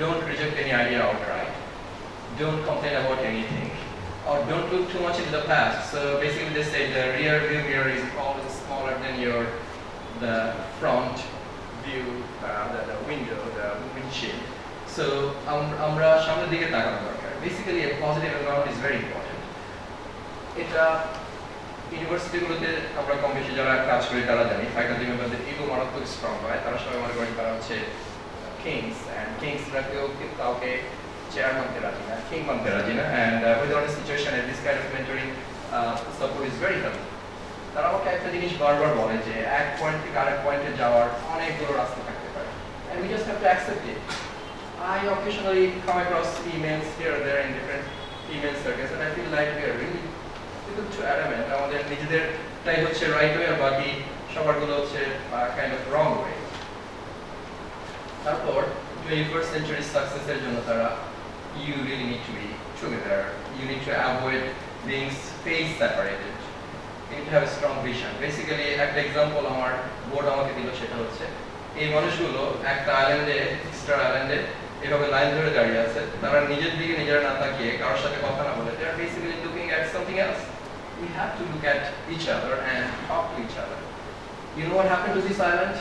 don't reject any idea outright, don't complain about anything, or don't look too much into the past. So basically they say the rear view mirror is always smaller than the front view, the window, the windshield. So আমরা সামনের দিকে তাকানো দরকার। Basically a positive environment is very important. এটা ইউনিভার্সিটিগুলোতে আমরা কম বেশি যারা কাজ করি তারা জানি ফ্যাকাল্টি মেম্বারদের ইগো মারাত্মক স্ট্রং হয়, তারা সবাই মনে করেন তারা হচ্ছে কিংস, অ্যান্ড কিংসরা কেউ কাউকে চেয়ার মানতে রাজি না, কিং মানতে রাজি না, and without a situation this kind of mentoring support is very helpful. তারা আমাকে একটা জিনিস বারবার বলে যে এক পয়েন্ট থেকে আরেক পয়েন্টে যাওয়ার অনেকগুলো রাস্তা থাকতে পারে, and we just have to accept it. I occasionally come across emails here or there in different email circles, and I feel like we are really too adamant. আমাদের নিজেদেরটাই হচ্ছে রাইট ওয়ে, আর বাকি সবারগুলো হচ্ছে কাইন্ড অফ রং ওয়ে। তারপর 21st century সাকসেসের জন্য তারা you really need to be together. You need to avoid being space separated. You need to have a strong vision. Basically, একটা example আমার board আমাকে দিল, সেটা হচ্ছে এই মানুষগুলো একটা আইল্যান্ডে, স্টার আইল্যান্ডে এভাবে লাইন ধরে দাঁড়িয়ে আছে, তারা নিজের দিকে নিজেরা না তাকিয়ে কারোর সাথে কথা না বলে, they are basically looking at something else. We have to look at each other and talk to each other. You know what happened to this island?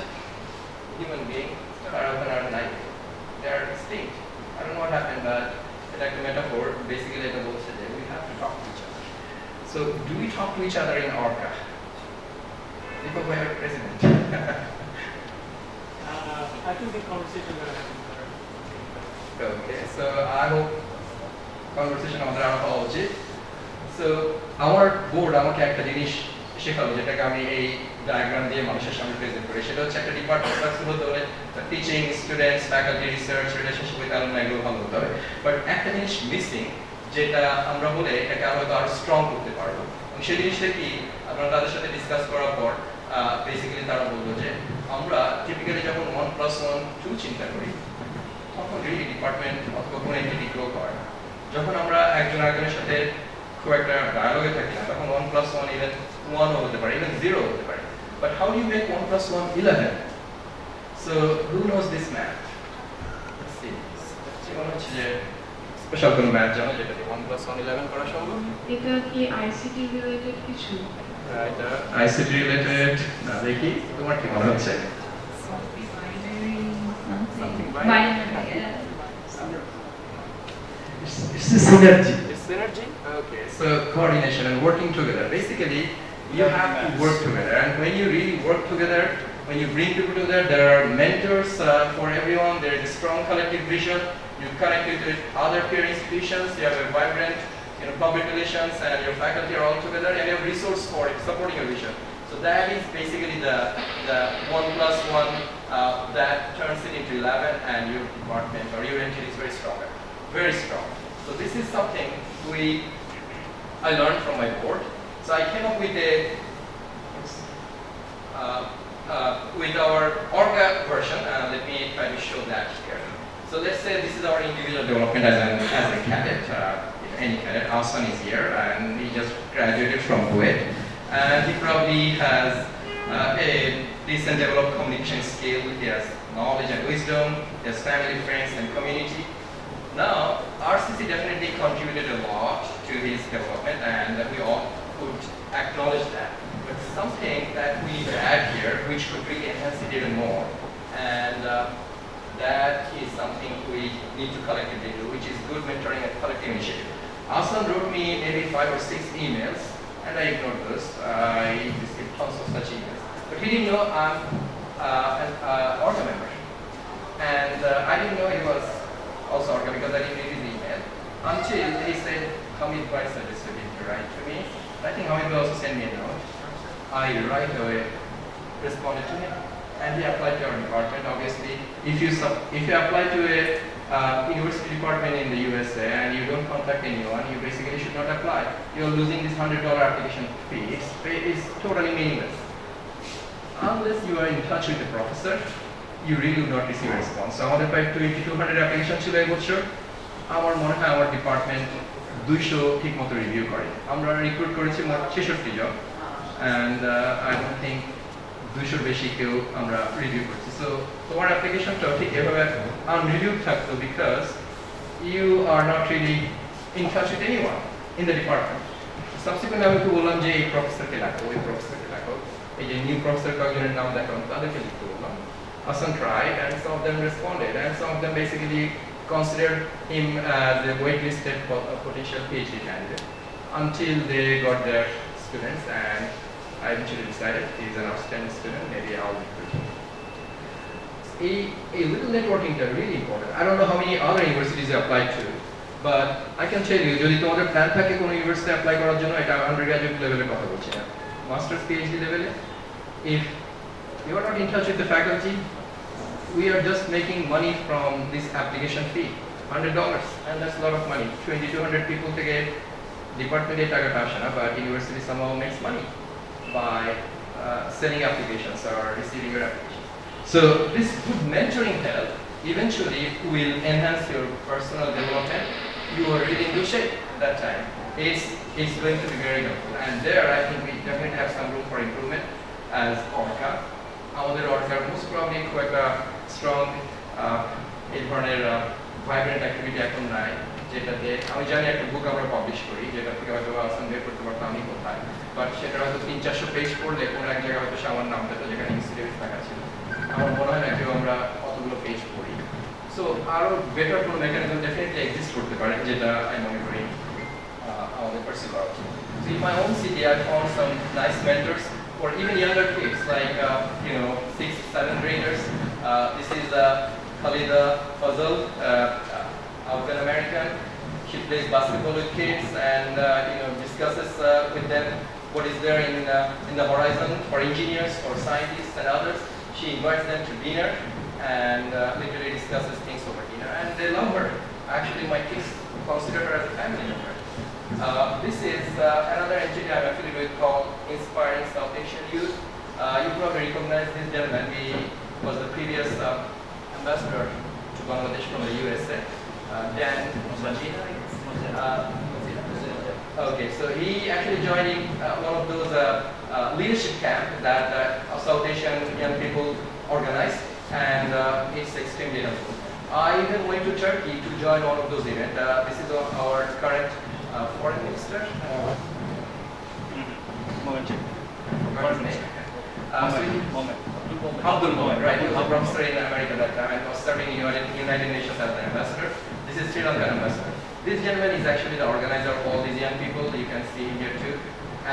Human beings are like they are extinct. I don't know what happened, but it's like a metaphor. Basically, the both said we have to talk to each other. So, do we talk to each other in ORCA? Because we have a president. I think the conversation will happen. Okay, so I hope conversation আমাদের আরো হওয়া উচিত। So আমার board আমাকে একটা জিনিস শেখালো, যেটাকে আমি এই ডায়াগ্রাম দিয়ে মানুষের সামনে প্রেজেন্ট করি। সেটা হচ্ছে একটা ডিপার্টমেন্ট সাকসেসফুল হতে হলে teaching, students, faculty, research, relationship with alumni এগুলো ভালো হতে হবে। বাট একটা জিনিস মিসিং, যেটা আমরা বলে এটাকে হয়তো আরো স্ট্রং করতে পারবো। সেই জিনিসটা কি, আমরা তাদের সাথে ডিসকাস করার পর বেসিক্যালি তারা বললো যে আমরা টিপিক্যালি যখন 1+1 2 চিন্তা করি, তখন রিলি ডিপার্টমেন্ট অথবা কোনো এন্টিটি গ্রো করে না। যখন আমরা একজন আরেকজনের সাথে খুব একটা ডায়ালগে থাকি না, তখন 1+1 ইভেন 1 হতে পারে, ইভেন 0 হতে পারে। But how do you make 1+1 11? So who knows this math? Let's see. মনে হচ্ছে যে স্পেশাল কোনো ম্যাথ জানো যেটা দিয়ে 1+1 11 করা সম্ভব? এটা কি আইসিটি রিলেটেড কিছু? এটা আইসিটি রিলেটেড না, দেখি তোমার কি মনে হচ্ছে? It's a synergy. It's synergy? Okay. So coordination and working together. Basically, you have to work together. And when you really work together, when you bring people together, there are mentors for everyone. There is a strong collective vision. You connect it with other peer institutions. You have a vibrant, public relations, and your faculty are all together, and you have resource for it, supporting your vision. So that is basically the 1+1 that turns it into 11, and your department or your entity is very strong. Very strong. So this is something I learned from my board. So I came up with with our ORCA version. Let me try to show that here. So let's say this is our individual development as a cadet. Any cadet. Hassan is here, and he just graduated from Kuwait, and he probably has a decent developed communication skill. He has knowledge and wisdom. He has family, friends, and community. Now, RCC definitely contributed a lot to his development, and we all could acknowledge that. But something that we need to add here, which could really enhance it even more, and that is something we need to collectively do, which is good mentoring and collective initiative. Hassan wrote me maybe 5 or 6 emails, and I ignored those. I received tons of such emails. But he didn't know I'm an ORCA member. And I didn't know he was also ORCA because I didn't read his email until he said, Hamid Bhai suggested him to write to me. I think Hamid will also send me a note. I right away responded to him, and he applied to our department. Obviously, if you apply to a university department in the USA and you don't contact anyone, you basically should not apply. You're losing this $100 application fee. It's totally meaningless. Unless you are in touch with the professor, you really would not receive a response. So আমাদের প্রায় 2200 application ছিল এই বছর। আমার মনে হয় আমার department 200 ঠিকমতো রিভিউ করে। আমরা রিক্রুট করেছি মোট 66 জন, and I don't think 200 বেশি কেউ আমরা রিভিউ করছি। সো তোমার অ্যাপ্লিকেশনটাও ঠিক এভাবে unreviewed থাকতো because you are not really in touch with anyone in the department. Subsequently আমি তো বললাম যে এই প্রফেসরকে লেখো, ওই প্রফেসরকে লেখো, এই যে নিউ প্রফেসর কয়েকজনের নাম দেখালাম তাদেরকে লিখতে বললাম. Hassan tried and some of them responded and some of them basically considered him as a waitlisted potential PhD candidate until they got their students, and I eventually decided he's an outstanding student, maybe I'll recruit him. A little networking is really important. I don't know how many other universities you applied to, but I can tell you, যদি তোমাদের plan থাকে কোনো university apply করার জন্য, এটা undergraduate লেভেলের কথা বলছি না, মাস্টার্স পিএইচডি লেভেলে, if you are not in touch with the faculty, we are just making money from this application fee, $100, and that's a lot of money. 2,200 people থেকে ডিপার্টমেন্টে টাকাটা আসে না, but university somehow makes money by sending applications or receiving your application. So this good mentoring help eventually will enhance your personal development. You are really in good shape that time. It's going to be very helpful, and there I think we definitely have some room for improvement as ORCA. আমাদের ORCA most probably খুব একটা strong এই ধরনের vibrant activity এখন নাই, যেটাতে আমি জানি একটা বুক আমরা পাবলিশ করি যেটা থেকে হয়তো আসন বের করতে পারতাম আমি কোথায়, বাট সেটা হয়তো 300-400 পেজ পড়লে কোনো এক জায়গায় হয়তো আমার নাম পেতো যেখানে ইনস্টিটিউট থাকা ছিল। আমার মনে হয় না কেউ আমরা অতগুলো পেজ পড়ি। সো আরও বেটার কোনো মেকানিজম ডেফিনেটলি এক্সিস্ট করতে পারে যেটা আমি মনে করি আমাদের পার্সিউ করা উচিত। So in my own city I found some nice mentors for even younger kids like 6th, 7th graders. This is Khalida Fazal, African American. She plays basketball with kids and discusses with them what is there in the horizon for engineers, for scientists and others. She invites them to dinner and literally discusses things over dinner, and they love her. Actually, my kids consider her as a family member. This is another entity I'm affiliated with called Inspiring South Asian Youth. You probably recognize this gentleman. He was the previous ambassador to Bangladesh from the USA, Dan Mozina. Okay, so he actually joined in one of those leadership camps that South Asian young people organize, and it's extremely helpful. I even went to Turkey to join one of those events. This is our current foreign minister. Abdul Momen, right? He was a professor in America that time and was serving in United Nations as an ambassador. This is Sri Lankan ambassador. This gentleman is actually the organizer of all these young people. You can see him here too.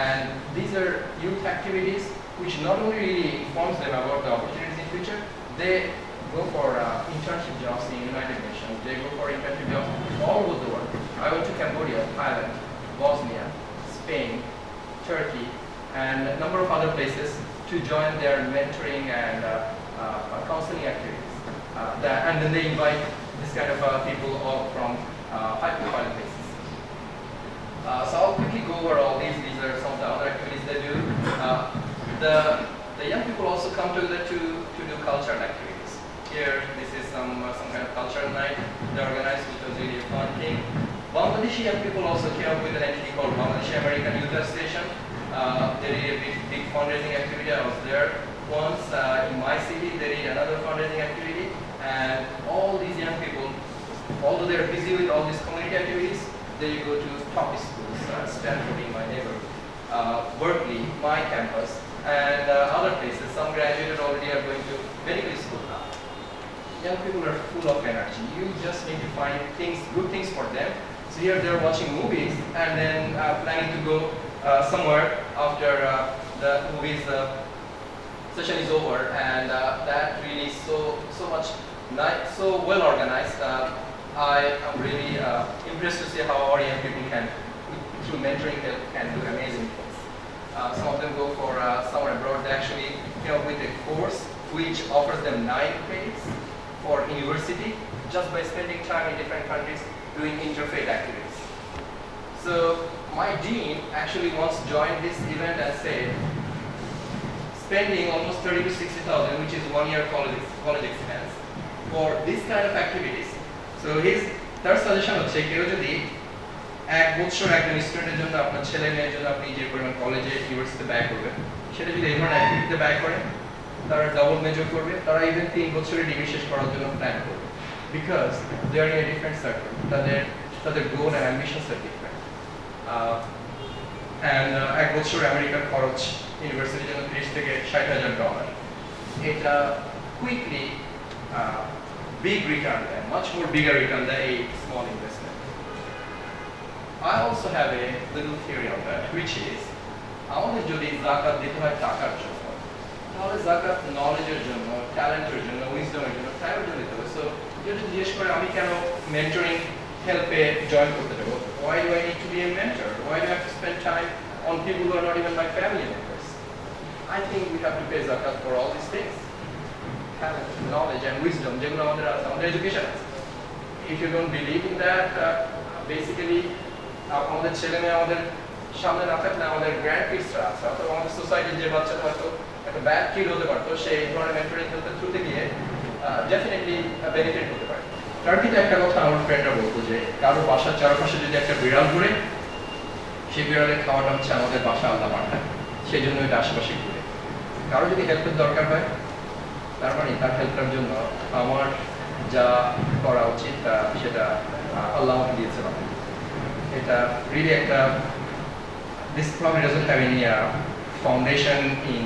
And these are youth activities which not only really informs them about the opportunities in future, they go for internship jobs in United Nations. They go for internship jobs all over the world. I went to Cambodia, Thailand, Bosnia, Spain, Turkey, and a number of other places to join their mentoring and counseling activities. And then they invite this kind of people all from high-profile places. So I'll quickly go over all these. These are some of the other activities they do. The young people also come together to do cultural activities. Here, this is some kind of cultural night they organized, which was really a fun thing. Bangladeshi young people also came up with an entity called Bangladeshi American Youth Association. They did a big fundraising activity. I was there once in my city. They did another fundraising activity, and all these young people, although they're busy with all these community activities, they go to top schools, Stanford in my neighborhood, Berkeley, my campus, and other places. Some graduated already are going to medical school now. Young people are full of energy. You just need to find good things for them. So here they're watching movies and then planning to go somewhere after the movies session is over, and that really so much so well organized. I am really impressed to see how our young people can, through mentoring, can do amazing things. Some of them go for summer abroad. They actually came up with a course which offers them 9 credits for university just by spending time in different countries doing interfaith activities. So my dean actually once joined this event and said, spending almost 30 to 60,000, which is 1 year college expense, for this kind of activities. So তার suggestion হচ্ছে কেউ যদি এক বছর একজন স্টুডেন্টের জন্য আপনার ছেলে মেয়ের জন্য আপনি যে পরিমাণ কলেজে ইউনিভার্সিটিতে ব্যয় করবেন সেটা যদি এই ধরনের অ্যাক্টিভিটিতে ব্যয় করেন, তারা ডাবল মেজর করবে, তারা ইভেন 3 বছরের ডিগ্রি শেষ করার জন্য প্ল্যান করবে। because they are in a different circle. তাদের goal and ambitions are different. And এক বছর আমেরিকার খরচ ইউনিভার্সিটির জন্য $30,000 থেকে $60,000 এটা quickly big return দেয়, much more bigger return than a small investment. I also have a little theory on that, which is আমাদের যদি যাকাত দিতে হয় টাকার জন্য, তাহলে যাকাত নলেজের জন্য, ট্যালেন্টের জন্য, উইজডমের জন্য, টাইমের জন্য দিতে হবে। সো যদি জিজ্ঞেস করে আমি কেন মেন্টরিং হেল্পে জয়েন করতে দেবো, why do I need to be a mentor? Why do I have to spend time on people who are not even my family members? I think we have to pay zakat for all these things. Talent, knowledge and wisdom, যেগুলো আমাদের আছে, আমাদের education আছে। If you don't believe in that, basically আমাদের ছেলে মেয়ে আমাদের সামনে না থাকলে আমাদের গ্র্যান্ড কিডসরা আছে, অথবা আমাদের সোসাইটির যে বাচ্চাটা হয়তো একটা ব্যাড কিড হতে পারতো, সে এই ধরনের মেন্টরিং হেল্পের থ্রুতে গিয়ে ডেফিনেটলি বেনিফিট হতে পারে। টার্কিতে একটা কথা আমার ফ্রেন্ডরা বলতো যে কারো বাসার চারপাশে যদি একটা বিড়াল ঘুরে, সেই বিড়ালের খাওয়াটা হচ্ছে আমাদের বাসা আলাদা পাঠায়, সেই জন্য এটা আশেপাশে ঘুরে। কারো যদি হেল্পের দরকার হয়, তার মানে তার হেল্পের জন্য আমার যা করা উচিত সেটা আল্লাহ আমাকে দিয়েছে। এটা রিয়েলি একটা this probably doesn't have any foundation in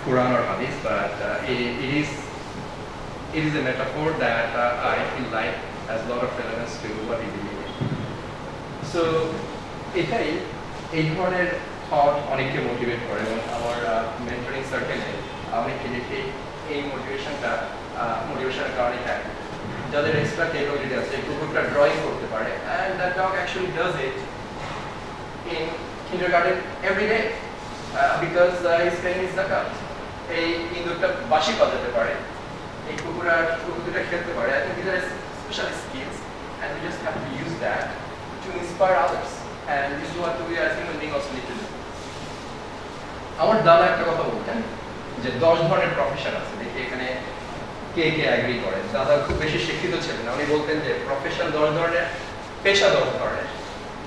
Quran or Hadith, but it is a metaphor that I feel like has a lot of relevance to what we believe in. So এটাই এই ধরনের thought অনেককে motivate করে, এবং আমার mentoring সার্কেলে অনেককে দেখে এই মোটিভেশনের কারণে থাকে। যাদের এক্সট্রা ক্যাপাবিলিটি আছে, কুকুরটা ড্রয়িং করতে পারে, and that dog actually does it in kindergarten every day because he's paying his zakat. এই ইঁদুরটা বাঁশি বাজাতে পারে, এই কুকুরটা খেলতে পারে। I think these are special skills and we just have to use that to inspire others, and this is what we as human beings also need to do. আমার দাদা একটা কথা বলতেন যে 10 ধরনের প্রফেশন আছে, দেখি এখানে কে কে এগ্রি করে। দাদা খুব বেশি শিক্ষিত ছিলেন, উনি বলতেন যে প্রফেশন 10 ধরনের, পেশা 10 ধরনের।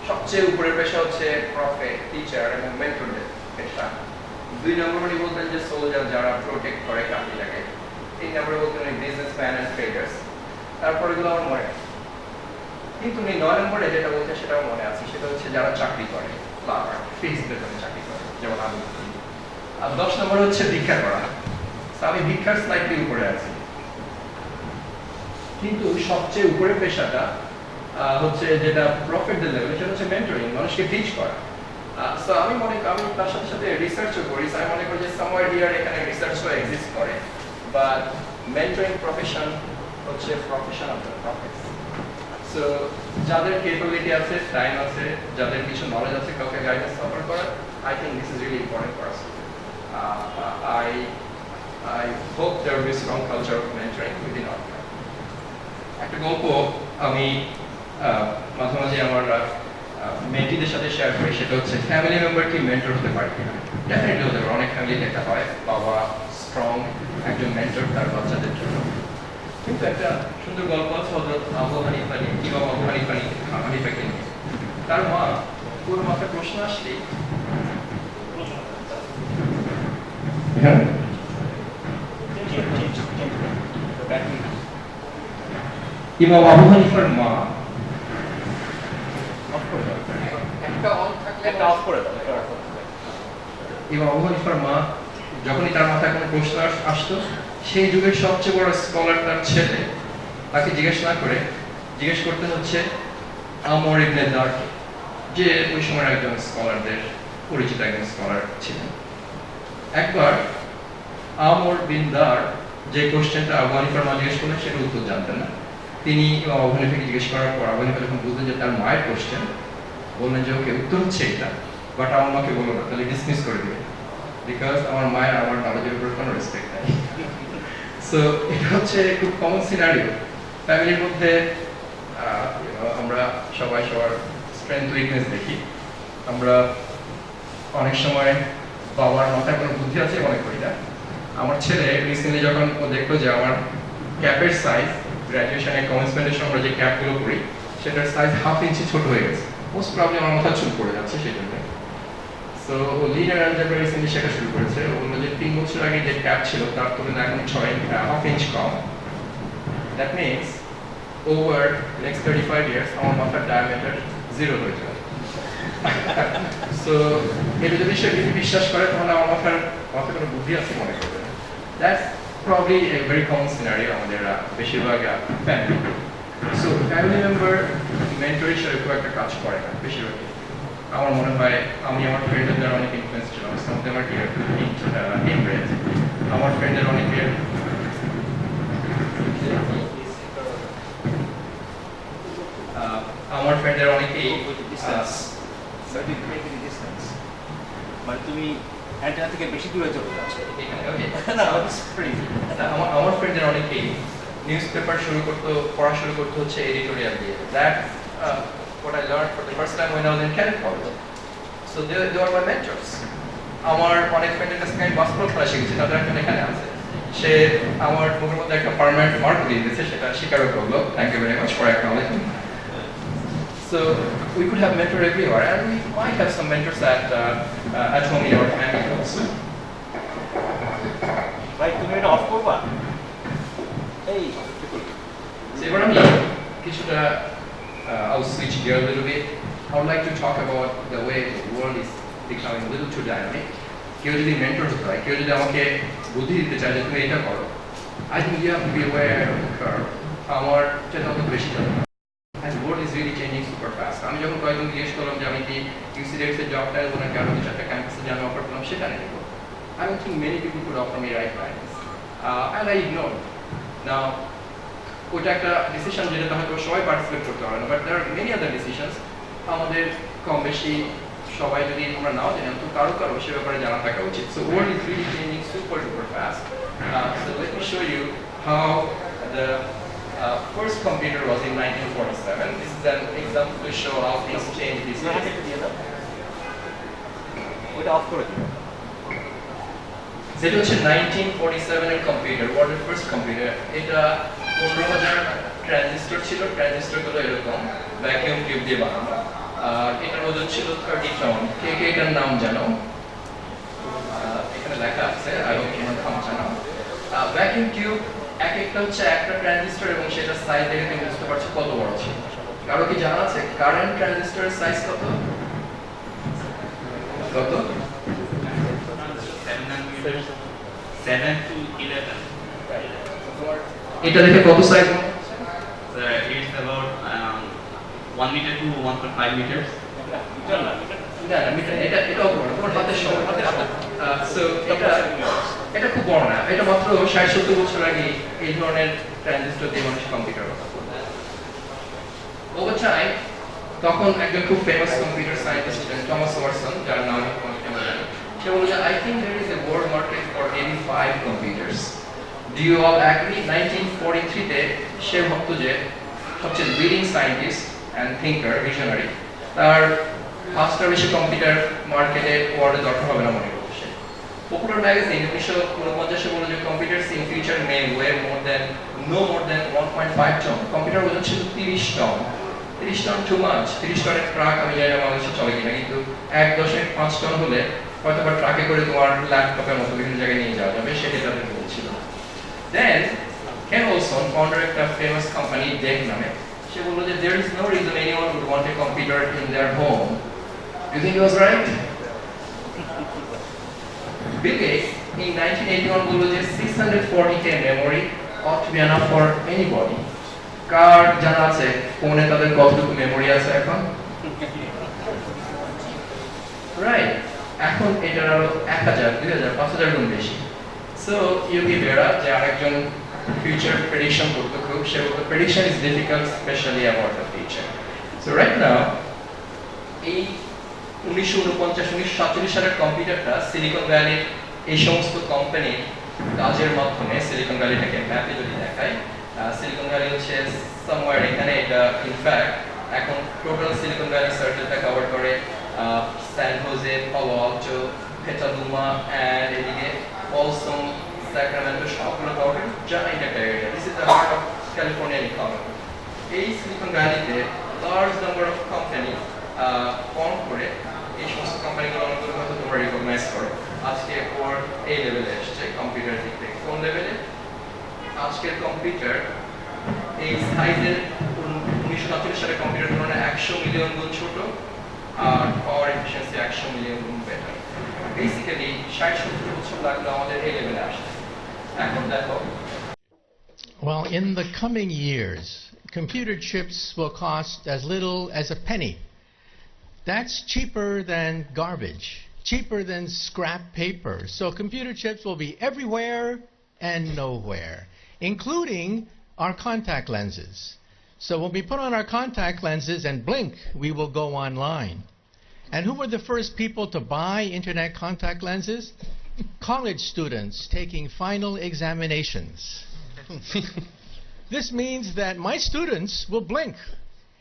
সবচেয়ে উপরের পেশা হচ্ছে প্রফেট, টিচার এবং মেন্টরদের পেশা। 2 নম্বর উনি বলতেন যে সোলজার, যারা প্রোটেক্ট করে কান্ট্রিটাকে। 3 নম্বরে বলতেন উনি বিজনেসম্যান এন্ড ট্রেডার্স। তারপর এগুলো আমার মনে আছে, কিন্তু উনি 9 নম্বরে যেটা বলতেন সেটাও মনে আছে, সেটা হচ্ছে যারা চাকরি করে, ক্লার্ক, ফিক্সড বেতনে চাকরি করে, যেমন আমি। আর 10 নম্বরে হচ্ছে ভিক্ষা করা। আমি ভিক্ষার স্লাইডলি উপরে আছি, কিন্তু সবচেয়ে উপরের পেশাটা হচ্ছে যেটা প্রফিটদের লেভেলে, সেটা হচ্ছে মেন্টরিং, মানুষকে টিচ করা। সো আমি তার সাথে সাথে রিসার্চও করি। আমি মনে করি যে সামওয়্যার হিয়ার এখানে রিসার্চও এক্সিস্ট করে, বাট মেন্টরিং প্রফেশন হচ্ছে profession of the prophets. So যাদের ক্যাপাবিলিটি আছে, টাইম আছে, যাদের কিছু নলেজ আছে কাউকে গাইডেন্স অফার করার, I think this is really important for us. I hope there will be a strong culture of mentoring within ORCA. একটা গল্প আমি মাঝে মাঝে আমার মেন্টিদের সাথে শেয়ার করি, সেটা হচ্ছে ফ্যামিলি মেম্বার কি মেন্টর হতে পারে কিনা। ডেফিনেটলি হতে পারে। অনেক ফ্যামিলি দেখা হয় বাবা স্ট্রং একজন মেন্টর তার বাচ্চাদের জন্য। কিন্তু একটা সুন্দর গল্প আছে হযরত আবু হানিফা নিয়ে, ইমাম আবু হানিফাকে নিয়ে। তার মা, পুরো মাথায় প্রশ্ন আসলেই ইমাম আবু হানিফার মা ইমাম আবু হানিফার মা যখনই তার মাথায় কোনো প্রশ্ন আসতো, সেই যুগের সবচেয়ে বড় স্কলার তার ছেলে, তাকে জিজ্ঞেস করতেন হচ্ছে আমর ইবনে দারকে, যে ওই সময়ের একজন স্কলারদের পরিচিত একজন স্কলার ছিলেন। একবার আমর বিন দার যে কোশ্চেনটা আবু হানিফার মা জিজ্ঞেস করলেন, সেটার উত্তর জানতেন না। তিনি আবু হানিফাকে জিজ্ঞেস করার পর আবু হানিফা যখন বুঝলেন যে তার মায়ের কোশ্চেন, বললেন যে ওকে উত্তর হচ্ছে এটা, বাট আমার মাকে বলো না, তাহলে ডিসমিস করে দিবে, বিকজ আমার মায়ের আমার নলেজের উপর কোনো রেসপেক্ট নেই। সো এটা হচ্ছে খুব কমন সিনারিও ফ্যামিলির মধ্যে। আমরা সবাই সবার স্ট্রেংথ উইকনেস দেখি। আমরা অনেক সময় বাবার মাথায় কোনো বুদ্ধি আছে মনে করি না। আমার ছেলে রিসেন্টলি যখন ও দেখলো যে আমার ক্যাপের সাইজ, গ্র্যাজুয়েশনে কমেন্সমেন্টের সময় যে ক্যাপগুলো পরি, সেটার সাইজ 1/2 ইঞ্চি ছোট হয়ে গেছে। মোস্ট প্রবলেম আমার মাথা চুল পড়ে যাচ্ছে সেই জন্য। সো ও লিনিয়ার অ্যালজেব্রা রিসেন্টলি শেখা শুরু করেছে। ও বললো যে 3 বছর আগে যে ক্যাপ ছিল তার তুলনায় এখন 1/2 inch com. That means over next 35 years আমার মাথার diameter 0 হয়ে যাবে। So এটা যদি সে বিশ্বাস করে তাহলে আমার মাথায় কোনো বুদ্ধি আছে মনে করবে না। That's probably a very common scenario আমাদের বেশিরভাগ family. So family member mentor হিসেবে খুব একটা কাজ করে না বেশিরভাগ। আমার মনে হয় আমি আমার ফ্রেন্ডদের দ্বারা অনেক ইনফ্লুয়েন্স ছিলাম। Some of them are here inbred. আমার ফ্রেন্ডের অনেকের আমার ফ্রেন্ডের অনেকেই মানে তুমি অ্যান্টেনা থেকে বেশি দূরে চলে যাচ্ছ। আমার ফ্রেন্ডের অনেকেই নিউজপেপার পড়া শুরু করতে হচ্ছে এডিটোরিয়াল দিয়ে। That's what I learned for the first time when I was in cadet college. So they are my mentors. আমার অনেক ফ্রেন্ডের কাছে আমি বাস্কেটবল খেলা শিখেছি, তাদের একজন এখানে আছে। সে আমার মুখের মধ্যে একটা পার্মানেন্ট মার্ক দিয়ে দিয়েছে, সেটা স্বীকারও করলো। Thank you very much for acknowledging. So we could have mentor everywhere, and we might have some mentors at home in our family also. ভাই তুমি এটা অফ করবা? এই So এবার আমি কিছুটা I'll switch gear a little bit. I would like to talk about the way the world is becoming a little too dynamic. কেউ যদি মেন্টর হতে হয়, কেউ যদি আমাকে বুদ্ধি দিতে চায় যে তুমি এটা করো, I think you have to be aware of the curve. আমার যেটা অত বেশি জানা না। And the world is really changing super fast. আমি যখন কয়েকজন জিজ্ঞেস করলাম যে আমি কি UCDX এর জব টাইল কোনো কারণ একটা ক্যাম্পাসে যে আমি অফার করলাম সেখানে নেব, I don't think many people could offer me right guidance. And I ignored. Now, ওটা একটা ডিসিশন যেটা হয়তো সবাই পার্টিসিপেট করতে পারে না, but there are many other decisions আমাদের কম বেশি সবাই যদি আমরা নাও জানি তো কারো সে ব্যাপারে জানা থাকা উচিত। So world is really changing super duper fast. So let me show you how the first computer was in 1947. This is an example to show how things change these days. ওটা অফ করে দিও। যেটা হচ্ছে 1947 এর computer, ওয়ার্ল্ডের first computer. এটা 15,000 transistor ছিল, ট্রানজিস্টরগুলো এরকম ভ্যাকুয়াম টিউব দিয়ে বানানো। আর এটার ওজন ছিল 30 টন। কে এটার নাম জানো? এখানে লেখা আছে, আই হোপ তোমার নাম জানো। ভ্যাকুয়াম টিউব এক একটা হচ্ছে একটা ট্রানজিস্টর এবং সেটা সাইজ দেখে তুমি বুঝতে পারছো কত বড় ছিল। কারো কি জানা আছে কারেন্ট ট্রানজিস্টরের সাইজ কত? কত? 7 to 11. এটা দেখে কত size? It's about 1 meter to 1.5 meters. না মিটার, এটাও বড়, তোমার হাতের সমান। সো এটা খুব বড় না, এটা মাত্র 60-70 বছর আগে এই ধরনের ট্রানজিস্টর দিয়ে মানুষ কম্পিউটার বানাতো। ওভার টাইম তখন একজন খুব ফেমাস কম্পিউটার সায়েন্টিস্ট ছিলেন টমাস ওয়াটসন, যার নাম আমরা জানি। সে বলল যে I think there is a world market for 85 computers. Do you all agree? 1943 তে সে ভাবতো যে সবচেয়ে leading scientist and thinker, visionary, তার 5টা বেশি কম্পিউটার মার্কেটে ওয়ার্ল্ডে দরকার হবে না মনে করছে সে। পপুলার ম্যাগাজিন 1949 বলে যে computers in future may weigh no more than 1.5 ton. Computer ওজন ছিল 30 টন। 30 ton too much. 30 টনের ট্রাক আমি জানি না বাংলাদেশে চলে কিনা, কিন্তু 1.5 টন হলে হয়তো বা ট্রাকে করে তোমার ল্যাপটপের মতো বিভিন্ন জায়গায় নিয়ে যাওয়া যাবে, সেটাই তাদের বলছিল। দেন Ken Olson, founder of a famous company, Dell নামে, সে বলল যে there is no reason anyone would want a computer in their home. Do you think he was right? Bill Gates in 1981 বলল যে 640K memory ought to be enough for anybody. কার জানা আছে ফোনে তাদের কতটুকু মেমোরি আছে এখন? রাইট, এখন এটার আরো 1000, 2000, 5000 গুণ বেশি। সো ইউবি বেরা যে আরেকজন ফিউচার প্রেডিকশন করতো খুব, সে বলতো prediction is difficult specially about the future. So right now এই 1947 সালের কম্পিউটারটা সিলিকন ভ্যালির এই সমস্ত কোম্পানির কাজের মাধ্যমে, সিলিকন ভ্যালিটাকে ম্যাপে যদি দেখায়, সিলিকন ভ্যালি হচ্ছে সামওয়্যার এখানে। এটা ইনফ্যাক্ট এখন টোটাল সিলিকন ভ্যালি সার্কেলটা কভার করে San Jose, Palo Alto, Petaluma and এদিকে বলসম, স্যাক্রামেন্টো সবগুলো কভার করে জায়ান্ট একটা area. This is the heart of Californian economy. এই সিলিকন ভ্যালিতে large number of company form করে এই সমস্ত কোম্পানিগুলো অনেকগুলো হয়তো তোমরা রিকগনাইজ করো। আজকে ওর এই লেভেলে এসছে কম্পিউটার দিক থেকে। কোন লেভেলে? আজকের কম্পিউটার এই সাইজের 1947 সালে কম্পিউটার তুলনায় 100 মিলিয়ন গুণ ছোট আর পাওয়ার এফিসিয়েন্সি 100 মিলিয়ন গুণ বেটার। বেসিক্যালি 60-70 বছর লাগলো আমাদের এই লেভেলে আসতে। এখন দেখো Well, in the coming years, computer chips will cost as little as a penny. That's cheaper than garbage, cheaper than scrap paper. So computer chips will be everywhere and nowhere, including our contact lenses. So when we put on our contact lenses and blink, we will go online. And who were the first people to buy internet contact lenses? College students taking final examinations. This means that my students will blink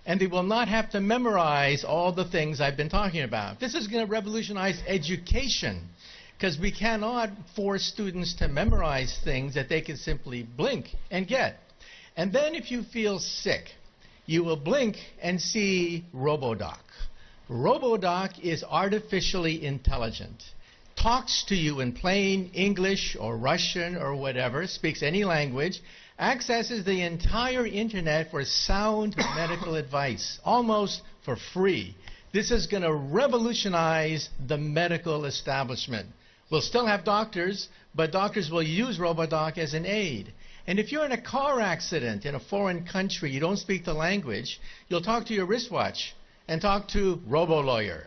and they will not have to memorize all the things I've been talking about. This is going to revolutionize education because we cannot force students to memorize things that they can simply blink and get. And then if you feel sick, you will blink and see RoboDoc. RoboDoc is artificially intelligent. Talks to you in plain English or Russian or whatever, speaks any language, accesses the entire internet for sound medical advice, almost for free. This is going to revolutionize the medical establishment. We'll still have doctors, but doctors will use RoboDoc as an aid. And if you're in a car accident in a foreign country, you don't speak the language, you'll talk to your wristwatch and talk to RoboLawyer.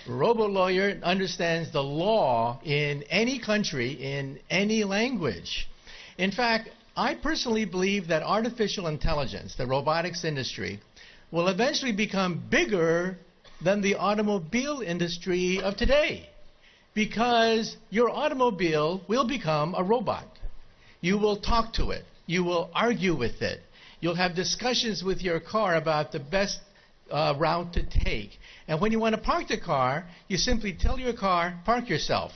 RoboLawyer understands the law in any country, in any language. In fact, I personally believe that artificial intelligence, the robotics industry, will eventually become bigger than the automobile industry of today, because your automobile will become a robot. You will talk to it. You will argue with it. You'll have discussions with your car about the best route to take. And when you want to park the car, you simply tell your car, park yourself.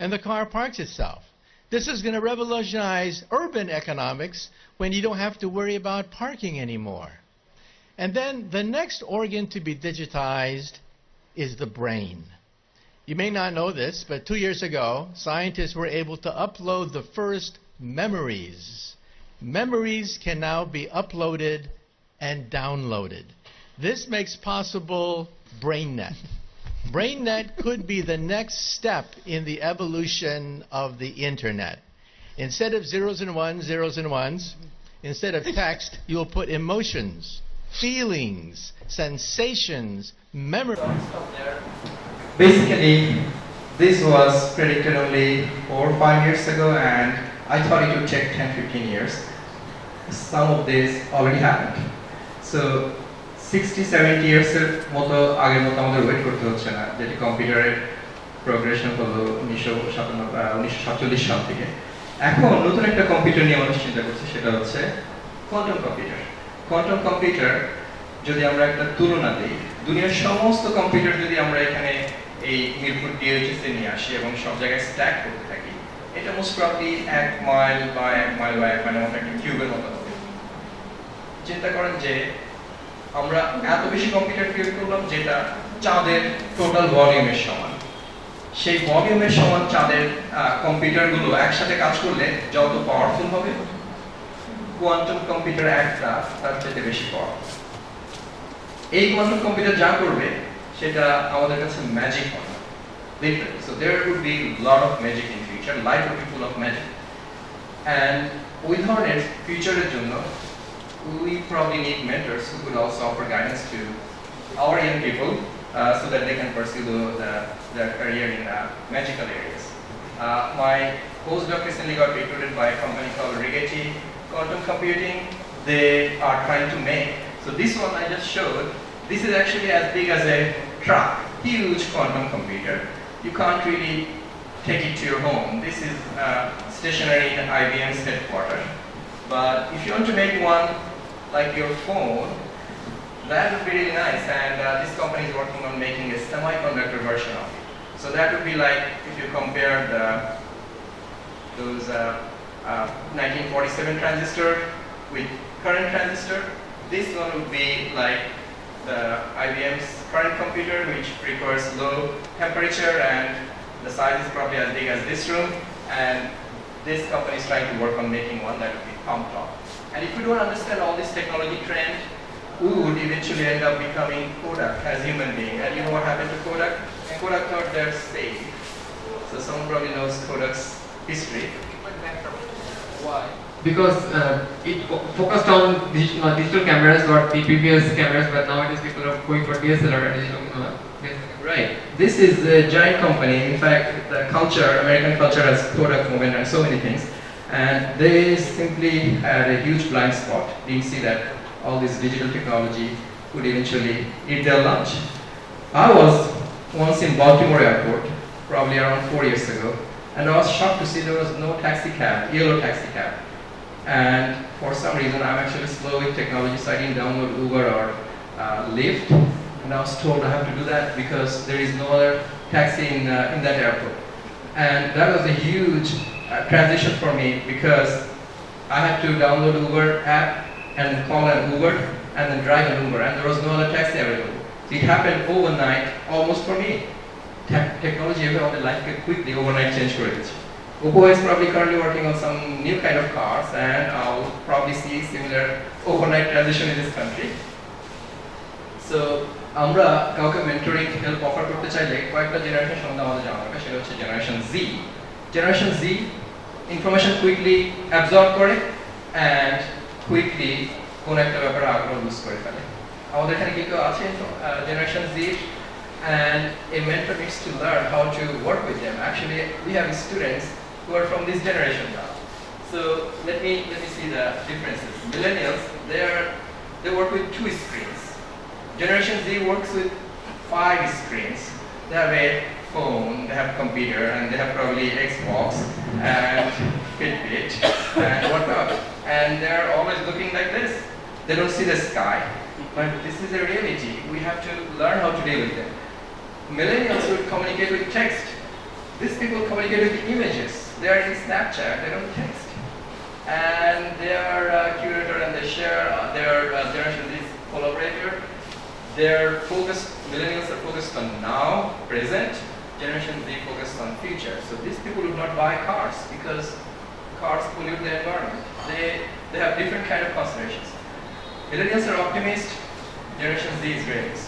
And the car parks itself. This is going to revolutionize urban economics when you don't have to worry about parking anymore. And then the next organ to be digitized is the brain. You may not know this, but 2 years ago, scientists were able to upload the first memories. Memories can now be uploaded and downloaded. This makes possible BrainNet. BrainNet could be the next step in the evolution of the internet. Instead of zeros and ones, instead of text, you'll put emotions, feelings, sensations, memories. basically this was predicted only 4 or 5 years ago, and I thought it would take 10-15 years. Some of this already happened. So 60-70 years মতো আগের মতো আমাদের wait করতে হচ্ছে না, যেটি কম্পিউটারের progression হলো 1947 সাল থেকে। এখন নতুন একটা কম্পিউটার নিয়ে মানুষ চিন্তা করছে, সেটা হচ্ছে কোয়ান্টাম কম্পিউটার। কোয়ান্টাম কম্পিউটার যদি আমরা একটা তুলনা দিই, দুনিয়ার সমস্ত কম্পিউটার যদি আমরা এখানে এই মিরপুর ডিএইচএসে নিয়ে আসি এবং সব জায়গায় স্ট্যাক করতে থাকি, এটা মোস্ট প্রবাবলি 1 মাইল বা 1 মাইল বা 1 মাইলের মতো একটা কিউবের মতো হবে। চিন্তা করেন যে আমরা এত বেশি কম্পিউটার ক্রিয়েট করলাম যেটা চাঁদের টোটাল ভলিউমের সমান। সেই ভলিউমের সমান চাঁদের কম্পিউটারগুলো একসাথে কাজ করলে যত পাওয়ারফুল হবে, কোয়ান্টাম কম্পিউটার একটা তার চেয়ে বেশি পাওয়ারফুল। এই কোয়ান্টাম কম্পিউটার যা করবে সেটা আমাদের কাছে ম্যাজিক হবে, literally. So there would be a lot of magic in future. Life would be full of magic. And ওই ধরনের ফিউচারের জন্য we probably need mentors who could also offer guidance to our young people so that they can pursue their career in magical areas. My postdoc recently got recruited by a company called Rigetti Quantum Computing. They are trying to make, so this one I just showed, this is actually as big as a truck, huge quantum computer. You can't really take it to your home. This is stationary in IBM's headquarters. But if you want to make one like your phone, that would be really nice. And this company is working on making a semiconductor version of it. So that would be like if you compare those 1947 transistor with current transistor. This one would be like the IBM's current computer, which requires low temperature, and the size is probably as big as this room. And this company is trying to work on making one that would be pumped up. And if we don't understand all this technology trend, we would eventually end up becoming Kodak as human being. And you know what happened to Kodak? Kodak thought they're safe. So someone probably knows Kodak's history. Why? Because it focused on digital cameras, got the previous cameras, but nowadays people are going for DSLR and digital cameras. Right. This is a giant company. In fact, the culture, American culture has Kodak movement and so many things. And they simply had a huge blind spot. Didn't see that all this digital technology would eventually eat their lunch. I was once in Baltimore airport, probably around 4 years ago, and I was shocked to see there was no taxi cab, yellow taxi cab. And for some reason, I'm actually slow with technology, so I didn't download Uber or Lyft. And I was told I have to do that because there is no other taxi in that airport. And that was a huge transition for me because I had to download Uber app and call an Uber and then drive an Uber, and there was no other taxi available. So it happened overnight, almost for me. Technology আমাদের লাইফকে quickly overnight change করে দিচ্ছে. Oppo is probably currently working on some new kind of cars, and I'll probably see similar overnight transition in this country. So আমরা কাউকে mentoring help offer করতে চাইলে কয়েকটা generation সম্বন্ধে আমাদের জানা দরকার, সেটা হচ্ছে জেনারেশন জি। জেনারেশন জি ইনফরমেশন কুইকলি অ্যাবজর্ব করে অ্যান্ড কুইকলি কোন একটা ব্যাপারে আগ্রহ লুজ করে ফেলে। আমাদের এখানে কি কেউ আছে generation G? And a mentor needs to learn how to work with them. Actually, we have students who are from this generation now. So let me see the differences. Millennials, they work with 2 screens. Generation Z works with 5 screens. They have a phone, they have computer, and they have probably Xbox and Fitbit and whatnot. And they're always looking like this. They don't see the sky. But this is a reality. We have to learn how to deal with them. Millennials would communicate with text. These people communicate with images. They are in Snapchat, they don't text. And they are curator and they share their Generation Z collaborator. They're focused, millennials are focused on now, present. Generation Z focused on future. So these people would not buy cars because cars pollute the environment. They have different kind of considerations. Millennials are optimists, Generation Z is realist.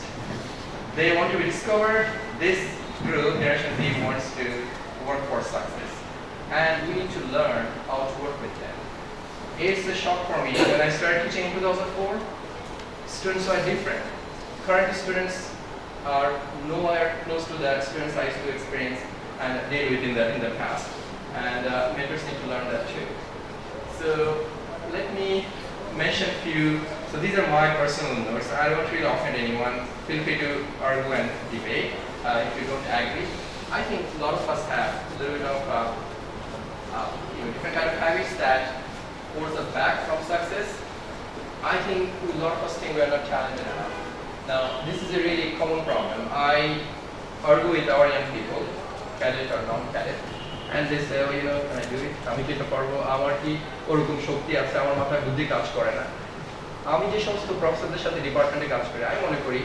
They want to be discovered. This group, Generation Z, wants to work for success. And we need to learn how to work with them. It's a shock for me. When I started teaching in 2004, students were different. Current students are nowhere close to the students I used to experience and deal with in the past. And mentors need to learn that too. So let me mention a few. So these are my personal notes. I don't really offend anyone. Feel free to argue and debate if you don't agree. I think a lot of us have a little bit of different kind of habits that holds us back from success. I think a lot of us think we are not talented enough. Now, this is a really common problem. I argue with our young people, cadet or non-cadet, and they say, oh, can I do it? আমি কি এটা পারবো? আমার কি ওরকম শক্তি আছে? আমার মাথায় বুদ্ধি কাজ করে না। আমি যে সমস্ত প্রফেসরদের সাথে ডিপার্টমেন্টে কাজ করি, আমি মনে করি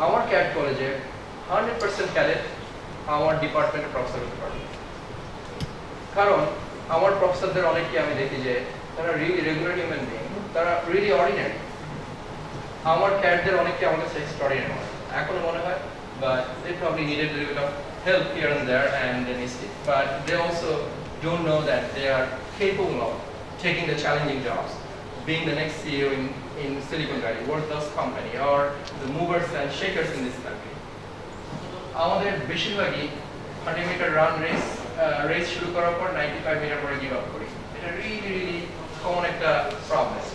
আমার ক্যাট কলেজে 100% ক্যাডেট আমার ডিপার্টমেন্টের প্রফেসর হতে পারবে। কারণ আমার প্রফেসরদের অনেককে আমি দেখি যে তারা রিয়েলি রেগুলার হিউম্যান বিং, তারা রিয়েলি অর্ডিনারি। আমার ক্যাটদের অনেককে আমার কাছে এক্সট্রাঅর্ডিনারি মনে হয়, এখনো মনে হয়, but they probably needed a little bit of help here and there and they missed it. But they also don't know that they are capable of taking the challenging jobs, being the next CEO in Silicon Valley, world-class company, or the movers and shakers in this country. আমাদের বেশিরভাগই 100 metre run race শুরু করার পর 95 metre পরে give up করি। এটা really common একটা problem.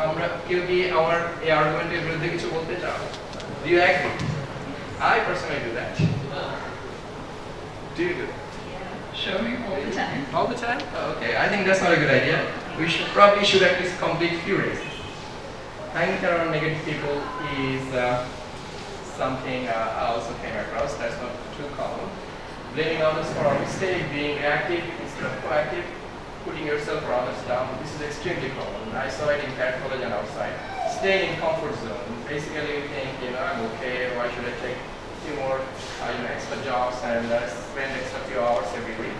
আমরা কেউ কি আমার এই আর্গুমেন্টের বিরুদ্ধে কিছু বলতে চাও? Do you agree? I personally do that. Do you do that? Show me all the time. All the time? Oh, okay, I think that's not a good idea. We should at least complete few races. Hanging around negative people is something I also came across. That's not too common. Blaming others for our mistake, being reactive instead of proactive, putting yourself or others down. This is extremely common. I saw it in CAT college and outside. Staying in comfort zone. Basically, we think, I'm okay. Why should I take a few more, extra jobs and spend extra few hours every week?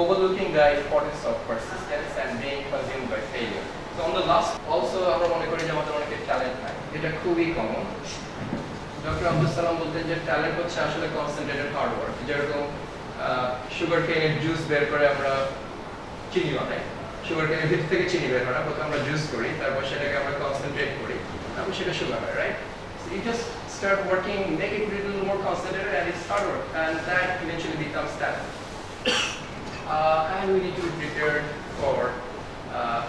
Overlooking the importance of persistence and being consumed by failure. So on the last, also আমরা মনে করি যে আমাদের অনেকের talent নাই, এটা খুবই common. Doctor Abdul Salam বলতেন যে ট্যালেন্ট হচ্ছে আসলে কনসেন্ট্রেটেড হার্ড ওয়ার্ক। যেরকম সুগার কেনের জুস বের করে আমরা চিনি বানাই, সুগার কেনের ভিতর থেকে চিনি বের হয় না, প্রথমে আমরা জুস করি, তারপর সেটাকে আমরা কনসেন্ট্রেট করি, তারপর সেটা সুগার হয়, right? So you just start working, make it a little more concentrated, and it's hard work, and that eventually becomes talent. And we need to be prepared for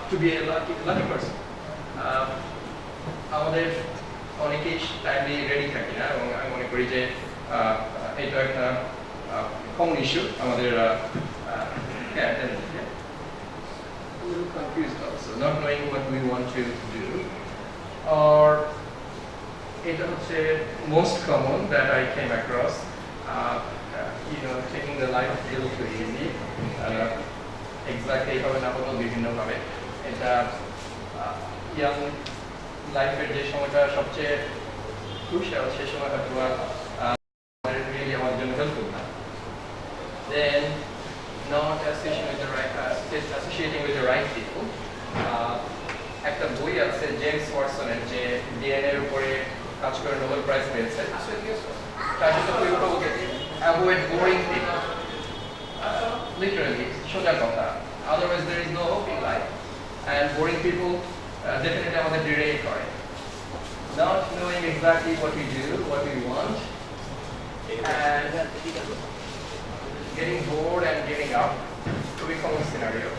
to be a lucky person. আমাদের অনেকেই timely ready থাকি না, এবং আমি মনে করি যে এটা একটা কমন ইস্যু আমাদের a little confused also, not knowing what we want to do, or এটা হচ্ছে most common that I came across, taking the life a little too easy, exactly এইভাবে না বললেও বিভিন্নভাবে। এটা ইয়াং লাইফের যে সময়টা সবচেয়ে ক্রুশিয়াল, সেই সময় হয়তো really আমাদের জন্য হেল্পফুল না। Then not associating with the right people. একটা বই আছে জেমস ওয়াটসনের, যে ডিএনএ এর উপরে কাজ করে নোবেল প্রাইজ পেয়েছে, তার সাথে খুবই provocative, avoid boring people. Literally সোজা কথা, otherwise there is no hope in life, and boring people definitely আমাদের ডিরেইল করে। Not knowing exactly what we do, what we want, and getting bored and giving up to be common scenario.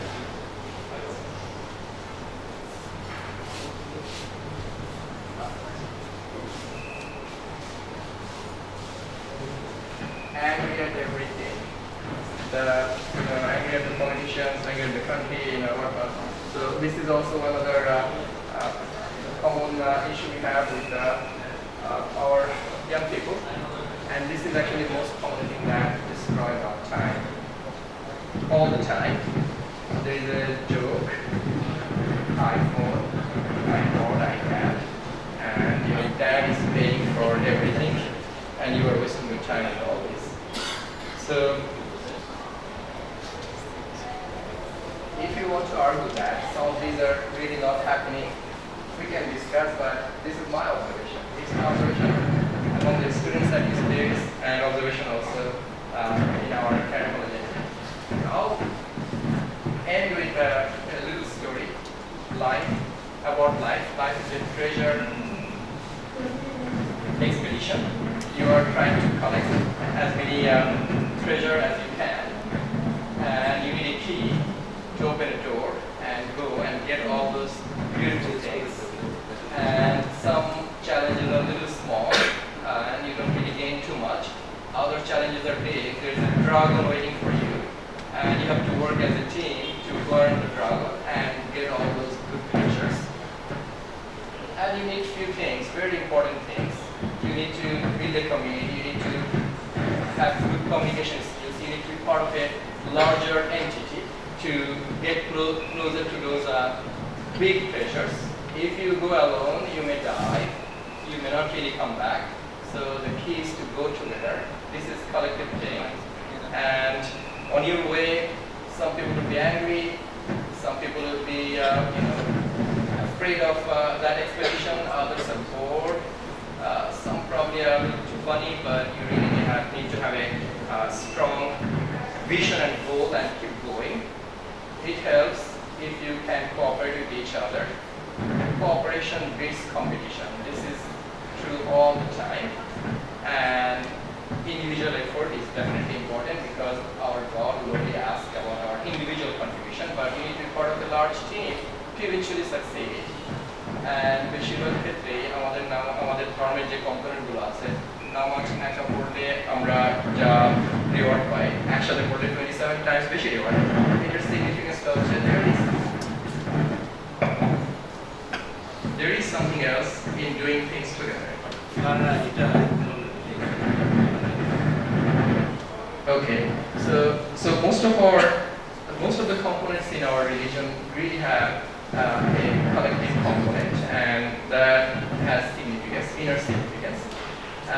Angry at everything. Angry at the politicians, angry at the country, whatnot. So this is also another common issue we have with our young people, and this is actually the most common thing that destroys our time. All the time, there is a joke, iPhone, iPod, iPad, and your dad is paying for everything, and you are wasting your time with all this. So, if you want to argue that some of these are really not happening, we can discuss, but this is my observation. It's an observation among the students that use this, and observation also in our career college. I'll end with a little story. About life. Life is a treasure expedition. You are trying to collect as many treasure as you can, and you need a key to open a door and go and get all those beautiful things. And some challenges are a little small, and you don't really gain too much. Other challenges are big. There's a dragon waiting for you, and you have to work as a team to burn the dragon and get all those good pictures. And you need few things, very important things. You need to build a community. You need to have good communication skills. You need to be part of a larger entity to get closer to those big treasures. If you go alone, you may die. You may not really come back. So the key is to go together. This is collective thing. And on your way, some people will be angry. Some people will be, afraid of that expedition. Others are bored. Some probably are a little too funny, but you really need to have a strong vision and goal and keep going. It helps if you can cooperate with each other. Cooperation beats competition. This is true all the time. And individual effort is definitely important, because our God will only ask about our individual contribution, but you need to be part of a large team to eventually succeed. And বেশিরভাগ ক্ষেত্রে আমাদের ধর্মের যে কম্পোনেন্টগুলো আছে, নামাজ একটা পড়লে আমরা যা রিওয়ার্ড পাই, একসাথে পড়লে 27 টাইমস বেশি রিওয়ার্ড। এটার সিগনিফিকেন্স হচ্ছে there is something else in doing things together. Okay, so most of the components in our religion really have a collective component, and that has significance, inner significance.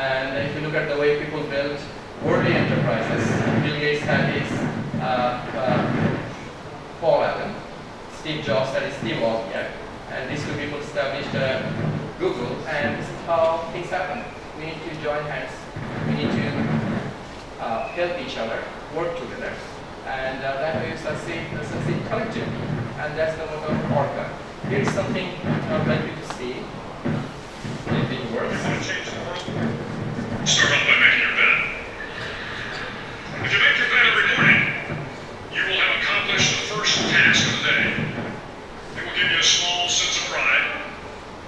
And if you look at the way people build worldly enterprises, Bill Gates had his Paul Allen, Steve Jobs had his Steve Wozniak, and these two people established Google, and this is how things happen. We need to join hands. We need to help each other, work together, and that way we succeed collectively. And that's the motto of ORCA. Here's something I would like you to see. If it works. Change the world. Start off by making your bed. If you make your bed every morning, you will have accomplished the first task of the day. It will give you a small sense of pride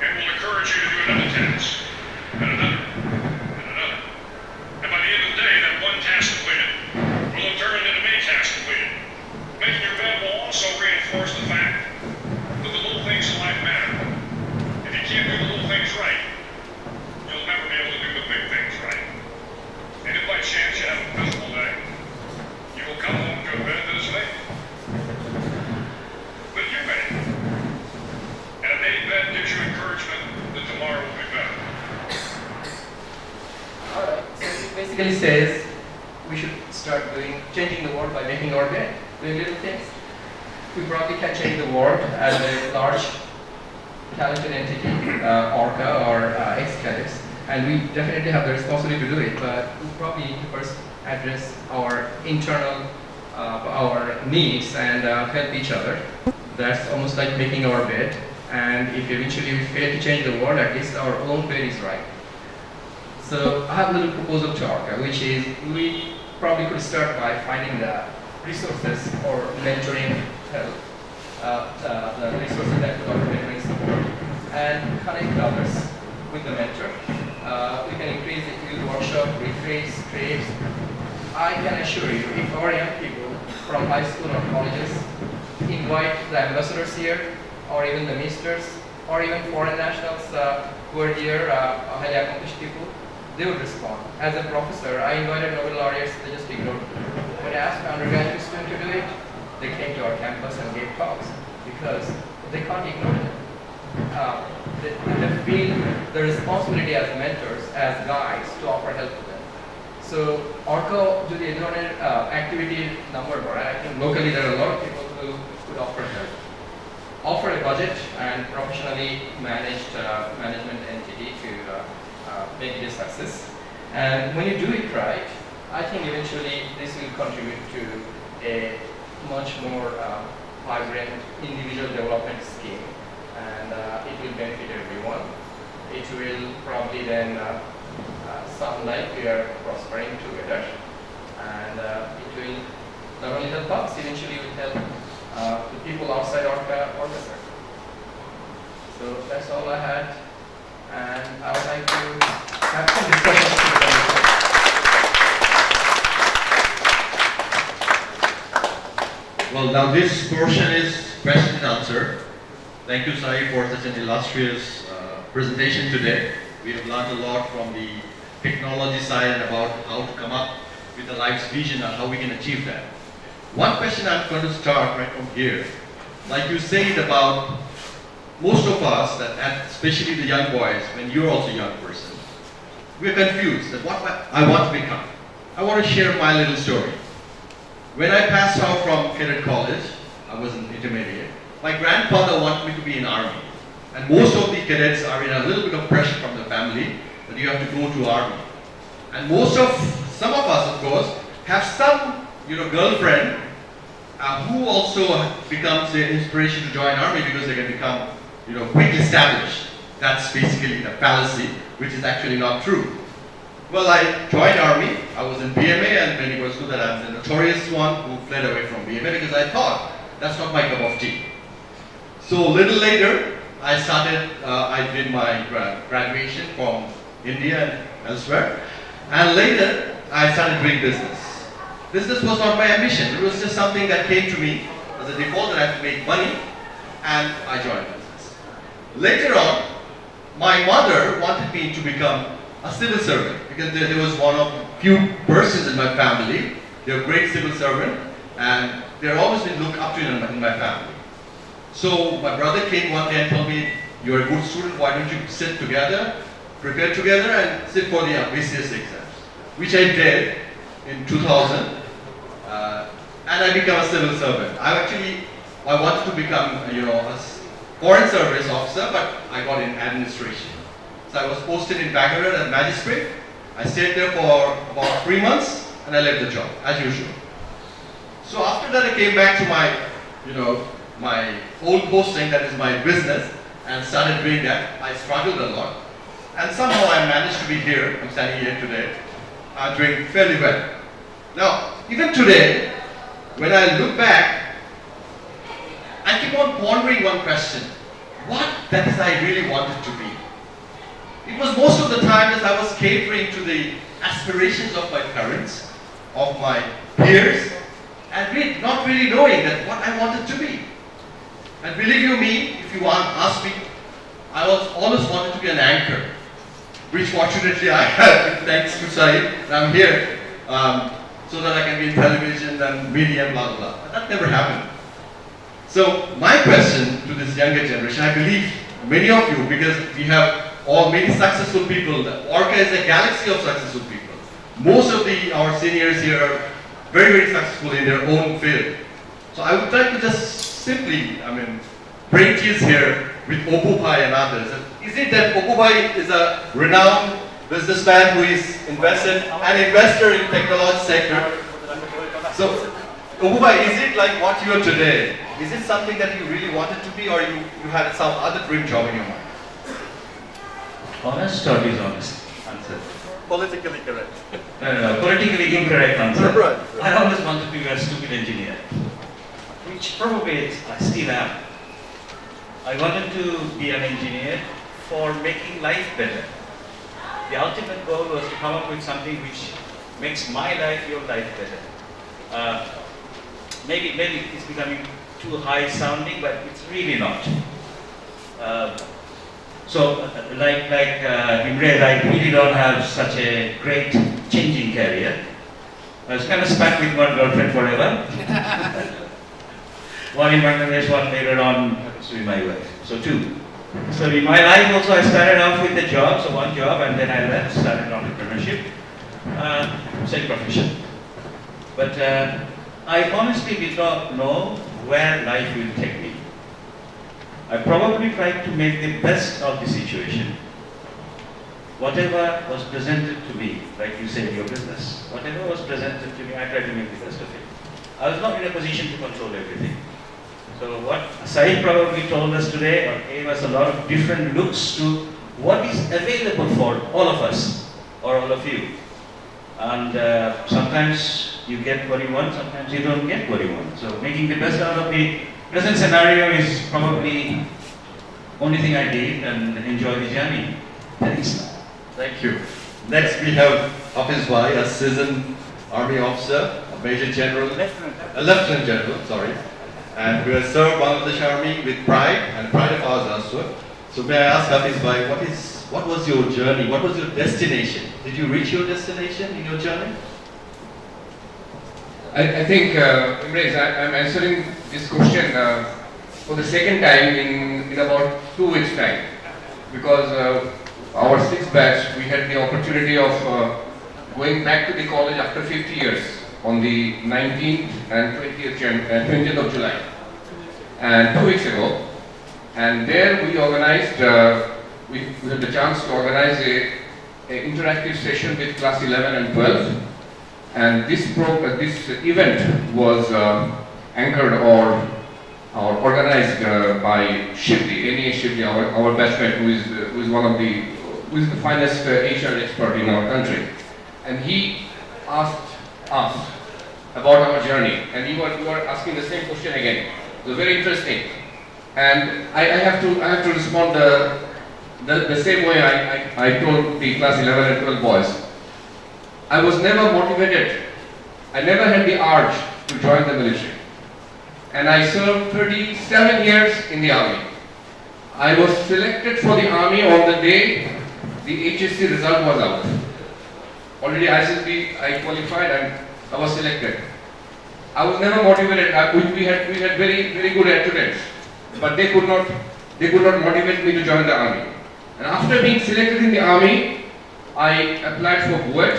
and will encourage you to do another task, and another, and another. And by the end of the day, that one task completed will have turned into many tasks completed. Making your bed will also reinforce the fact that the little things in life matter. If you can't do the little things right, you'll never be able to do the big things right. And if by chance you have a miserable day, you will come home to a bed that is made. But you made it. And a made bed gives you encouragement that tomorrow will be better. Alright, so it basically says we should start changing the world by making our bed, doing little things. We probably can change the world as a large talented entity, ORCA or ex-cadets, and we definitely have the responsibility to do it, but we probably need to first address our internal, our needs and help each other. That's almost like making our bed, and if eventually we fail to change the world, at least our own bed is right. So I have a little proposal to ORCA, which is we probably could start by finding the resources for mentoring help, the resources that could offer mentoring support, and connect others with the mentor. We can increase it with workshop, retreats, trips. I can assure you, if our young people from high school or colleges invite the ambassadors here, or even the ministers, or even foreign nationals who are here, highly accomplished people, they would respond. As a professor, I invited Nobel laureates, they just ignored me. When I asked my undergraduate student to do it, they came to our campus and gave talks because they can't ignore it. They feel the responsibility as mentors, as guides, to offer help to them. So ORCA do the activity number one. I think locally there are a lot of people who could offer help. Offer a budget and professionally managed management entity to make this success. And when you do it right, I think eventually this will contribute to a much more vibrant individual development scheme, and it will benefit everyone. It will probably then sound like we are prospering together, and it will not only help us, eventually will help the people outside ORCA orchestra. So that's all I had, and I would like to have some discussions together. Well, now this portion is question and answer. Thank you, Saif, for such an illustrious presentation today. We have learned a lot from the technology side and about how to come up with a life's vision and how we can achieve that. One question I'm going to start right from here. Like you said about most of us, especially the young boys, when you're also a young person, we're confused that what I want to become. I want to share my little story. When I passed out from cadet college, I was an intermediate, my grandfather wanted me to be in army. And most of the cadets are in a little bit of pressure from the family that you have to go to army. And some of us, of course, have some, girlfriend who also becomes the inspiration to join army because they can become, quickly established. That's basically the fallacy, which is actually not true. Well, I joined army. I was in BMA, and many was good that I was the notorious one who fled away from BMA because I thought that's not my cup of tea. So a little later, I did my graduation from India and elsewhere, and later I started doing business. Business was not my ambition. It was just something that came to me as a default that I have to make money, and I joined business. Later on, my mother wanted me to become a civil servant because there was one of few persons in my family. They're a great civil servant, and they're always been looked up to in my family. So my brother came one day and told me, "You're a good student. Why don't you sit together, prepare together, and sit for the BCS exams?" Which I did in 2000, and I became a civil servant. I wanted to become, foreign service officer, but I got in administration. So I was posted in Bangalore as magistrate. I stayed there for about 3 months and I left the job, as usual. So after that I came back to my, my old posting, that is my business, and started doing that. I struggled a lot. And somehow I managed to be here. I'm standing here today. I'm doing fairly well. Now, even today, when I look back, I keep on pondering one question. What that is I really wanted to be? It was most of the time as I was catering to the aspirations of my parents, of my peers, and not really knowing that what I wanted to be. And believe you me, if you ask me, I was always wanted to be an anchor, which fortunately I have, thanks to Saif. I'm here so that I can be in television and media, blah, blah, blah. But that never happened. So my question to this younger generation, I believe many of you, because we have many successful people. ORCA is a galaxy of successful people. Most of our seniors here are very, very successful in their own field. So I would like to just simply, bring kids here with Opu Bhai and others. Is it that Opu Bhai is a renowned businessman who is an investor in technology sector? So, Opu Bhai, is it like what you are today? Is it something that you really wanted to be, or you had some other dream job in your mind? Honest or dishonest answer? Politically correct. No, politically incorrect answer. Right. I always wanted to be a stupid engineer, which probably I still am. I wanted to be an engineer for making life better. The ultimate goal was to come up with something which makes my life, your life better. Maybe it's becoming too high sounding, but it's really not. Like Imre, I really don't have such a great changing career. I was kind of stuck with one girlfriend forever. One in Bangladesh, one later on happens to be my wife. So 2. So in my life also I started off with a job, so one job, and then I left, started entrepreneurship, same profession. But I honestly did not know where life will take me. I probably tried to make the best of the situation. Whatever was presented to me, like you said, your business, whatever was presented to me, I tried to make the best of it. I was not in a position to control everything. So what Saif probably told us today, or gave us a lot of different looks to what is available for all of us, or all of you. And sometimes you get what you want, sometimes you don't get what you want. So making the best out of the present scenario is probably only thing I did, and enjoy the journey. Thanks. Thank you. Next we have Hafiz Bhai, a seasoned army officer, a major general, a lieutenant general, sorry, and who has served Bangladesh Army with pride and pride of ours also. So may I ask Hafiz Bhai, what was your journey? What was your destination? Did you reach your destination in your journey? I think, Imre, I'm answering this question for the second time in about 2 weeks' time, because our 6th batch, we had the opportunity of going back to the college after 50 years on the 19th and 20th of July, and 2 weeks ago. And there we organized, we had the chance to organize a interactive session with class 11 and 12. And this event was anchored or organized by Shivli, NEA Shivli, our batchmate, who is the finest HR expert in our country. And he asked us about our journey, and you are asking the same question again. It was very interesting, and I have to respond the same way I told the class 11 and 12 boys. I was never motivated. I never had the urge to join the military. And I served 37 years in the army. I was selected for the army on the day the HSC result was out. Already ISSB, I qualified and I was selected. I was never motivated. We had very, very good attendance, but they could not motivate me to join the army. And after being selected in the army, I applied for BUET,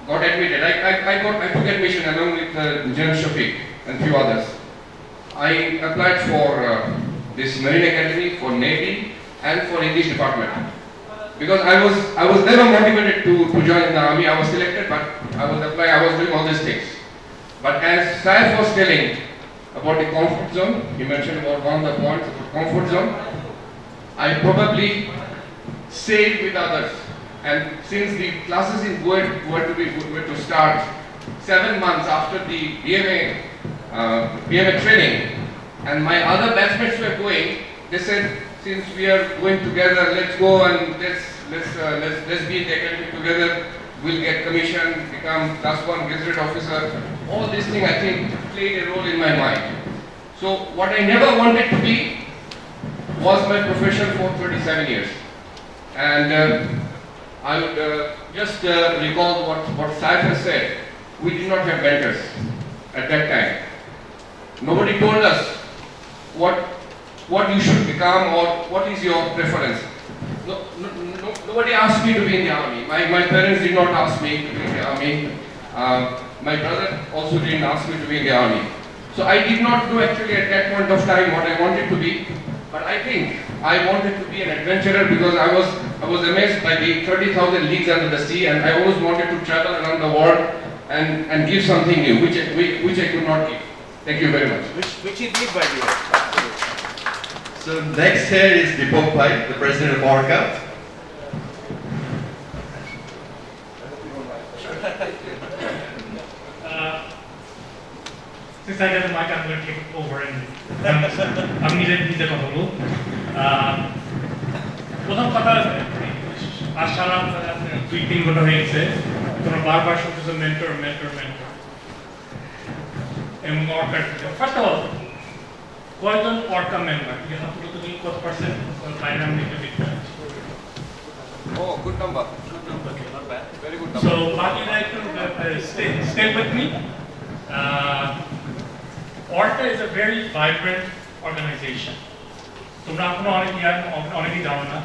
got admitted. I took admission along with General Shafiq and few others. I applied for this Marine Academy, for Navy, and for English department. Because I was never motivated to join the army. I was selected, but I was applying, I was doing all these things. But as Saif was telling about the comfort zone, he mentioned about one of the points about comfort zone, I probably stayed with others. And since the classes in were to start 7 months after the BMA training, and my other batchmates were going, they said, since we are going together, let's go and let's be in the academy together. We'll get commission, become class 1 gazetted officer. All these things I think played a role in my mind. So what I never wanted to be was my profession for 27 years. And I would just recall what Saif has said. We did not have mentors at that time. Nobody told us what you should become or what is your preference. Nobody asked me to be in the army. My parents did not ask me to be in the army. My brother also didn't ask me to be in the army. So I did not know actually at that point of time what I wanted to be. But I think I wanted to be an adventurer because I was amazed by the 30,000 leagues under the sea, and I always wanted to travel around the world and give something new, which I could not give. Thank you very much. Which he did, by the way. So next here is Deepak Pai, the president of ORCA. Since I got the mic, I'm going to take it over and I'm needed to follow. প্রথম কথা আজ সারা 2-3 ঘন্টা হয়ে গেছে তোমরা বারবার শুনতেছো mentor mentor mentor এবং অর্কার ফার্স্ট অফ অল কয়জন অর্কা মেম্বার ইউ হ্যাভ টু তুমি কত পার্সেন্ট বাইরে আমি একটু দেখতে Oh, good number. Good number. Okay, not bad. Very good number. So, would you like to stay with me? ORCA is a very vibrant organization. তোমরা এখনো অনেকেই জানো না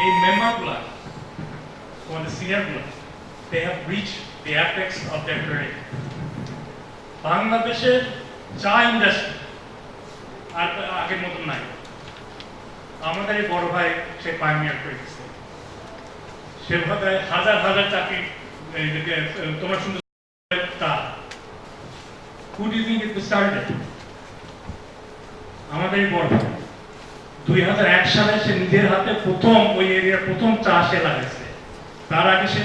এই মেম্বারগুলো তোমাদের সিনিয়রগুলো they have reached the apex of their career. বাংলাদেশের চা industry আর আগের মতন নাই। আমাদের এই বড় ভাই সে পাইনিয়ার করে দিচ্ছে সেভাবে হাজার হাজার চাকরি তোমরা শুনতে তা who do you think it started? আমাদের এই বড় ভাই 2001 সালে সে নিজের হাতে প্রথম ওই এরিয়ার প্রথম চা সে লাগাইছে। তার আগে সে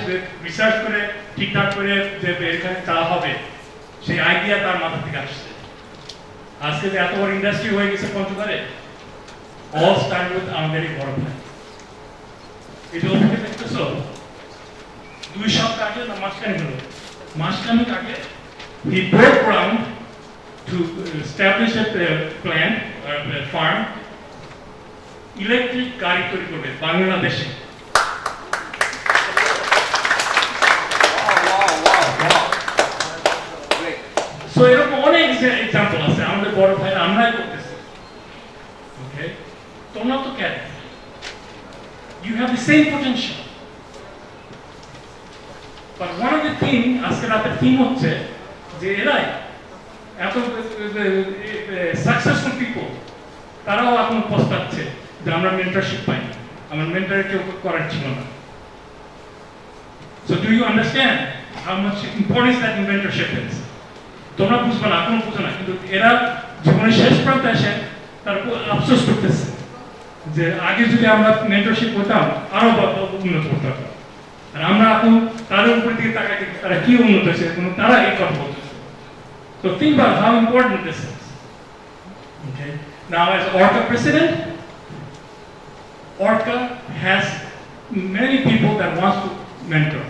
রিসার্চ করে ঠিকঠাক করে যে এখানে চা হবে সেই আইডিয়া তার মাথা থেকে আসছে। আজকে যে এত বড় ইন্ডাস্ট্রি হয়ে গেছে পঞ্চগড়ে all start with আমাদের এই বড় ভাই। এই যে ওখানে দেখতেছো 2 সপ্তাহ আগে না মাসখানেক হলো মাসখানেক আগে he broke ground to establish a plant or a farm electric গাড়ি তৈরি করবে বাংলাদেশে। সো এরকম অনেক এক্সাম্পল আছে আমাদের বড় ভাই আমরাই করতেছি। ওকে তোমরা তো কেন you have the same potential but one of the thing আজকে রাতের থিম হচ্ছে যে এরাই এত সাকসেসফুল পিপল তারাও এখন পস্তাচ্ছে যে আমরা মেন্টরশিপ পাইনি আমার মেন্টরের কেউ করার ছিল না। So do you understand how much importance that mentorship is? তোমরা বুঝবে না এখন বুঝো না কিন্তু এরা জীবনের শেষ প্রান্তে এসে তারপর আফসোস করতেছে যে আগে যদি আমরা মেন্টরশিপ করতাম আরো উন্নত করতাম আর আমরা এখন তাদের উপর দিকে তাকাই তারা কি উন্নত হয়েছে তারা এই কথা বলতেছে। So think about how important this is. Okay. Now, as ORCA president, ORCA has many people that wants to mentor.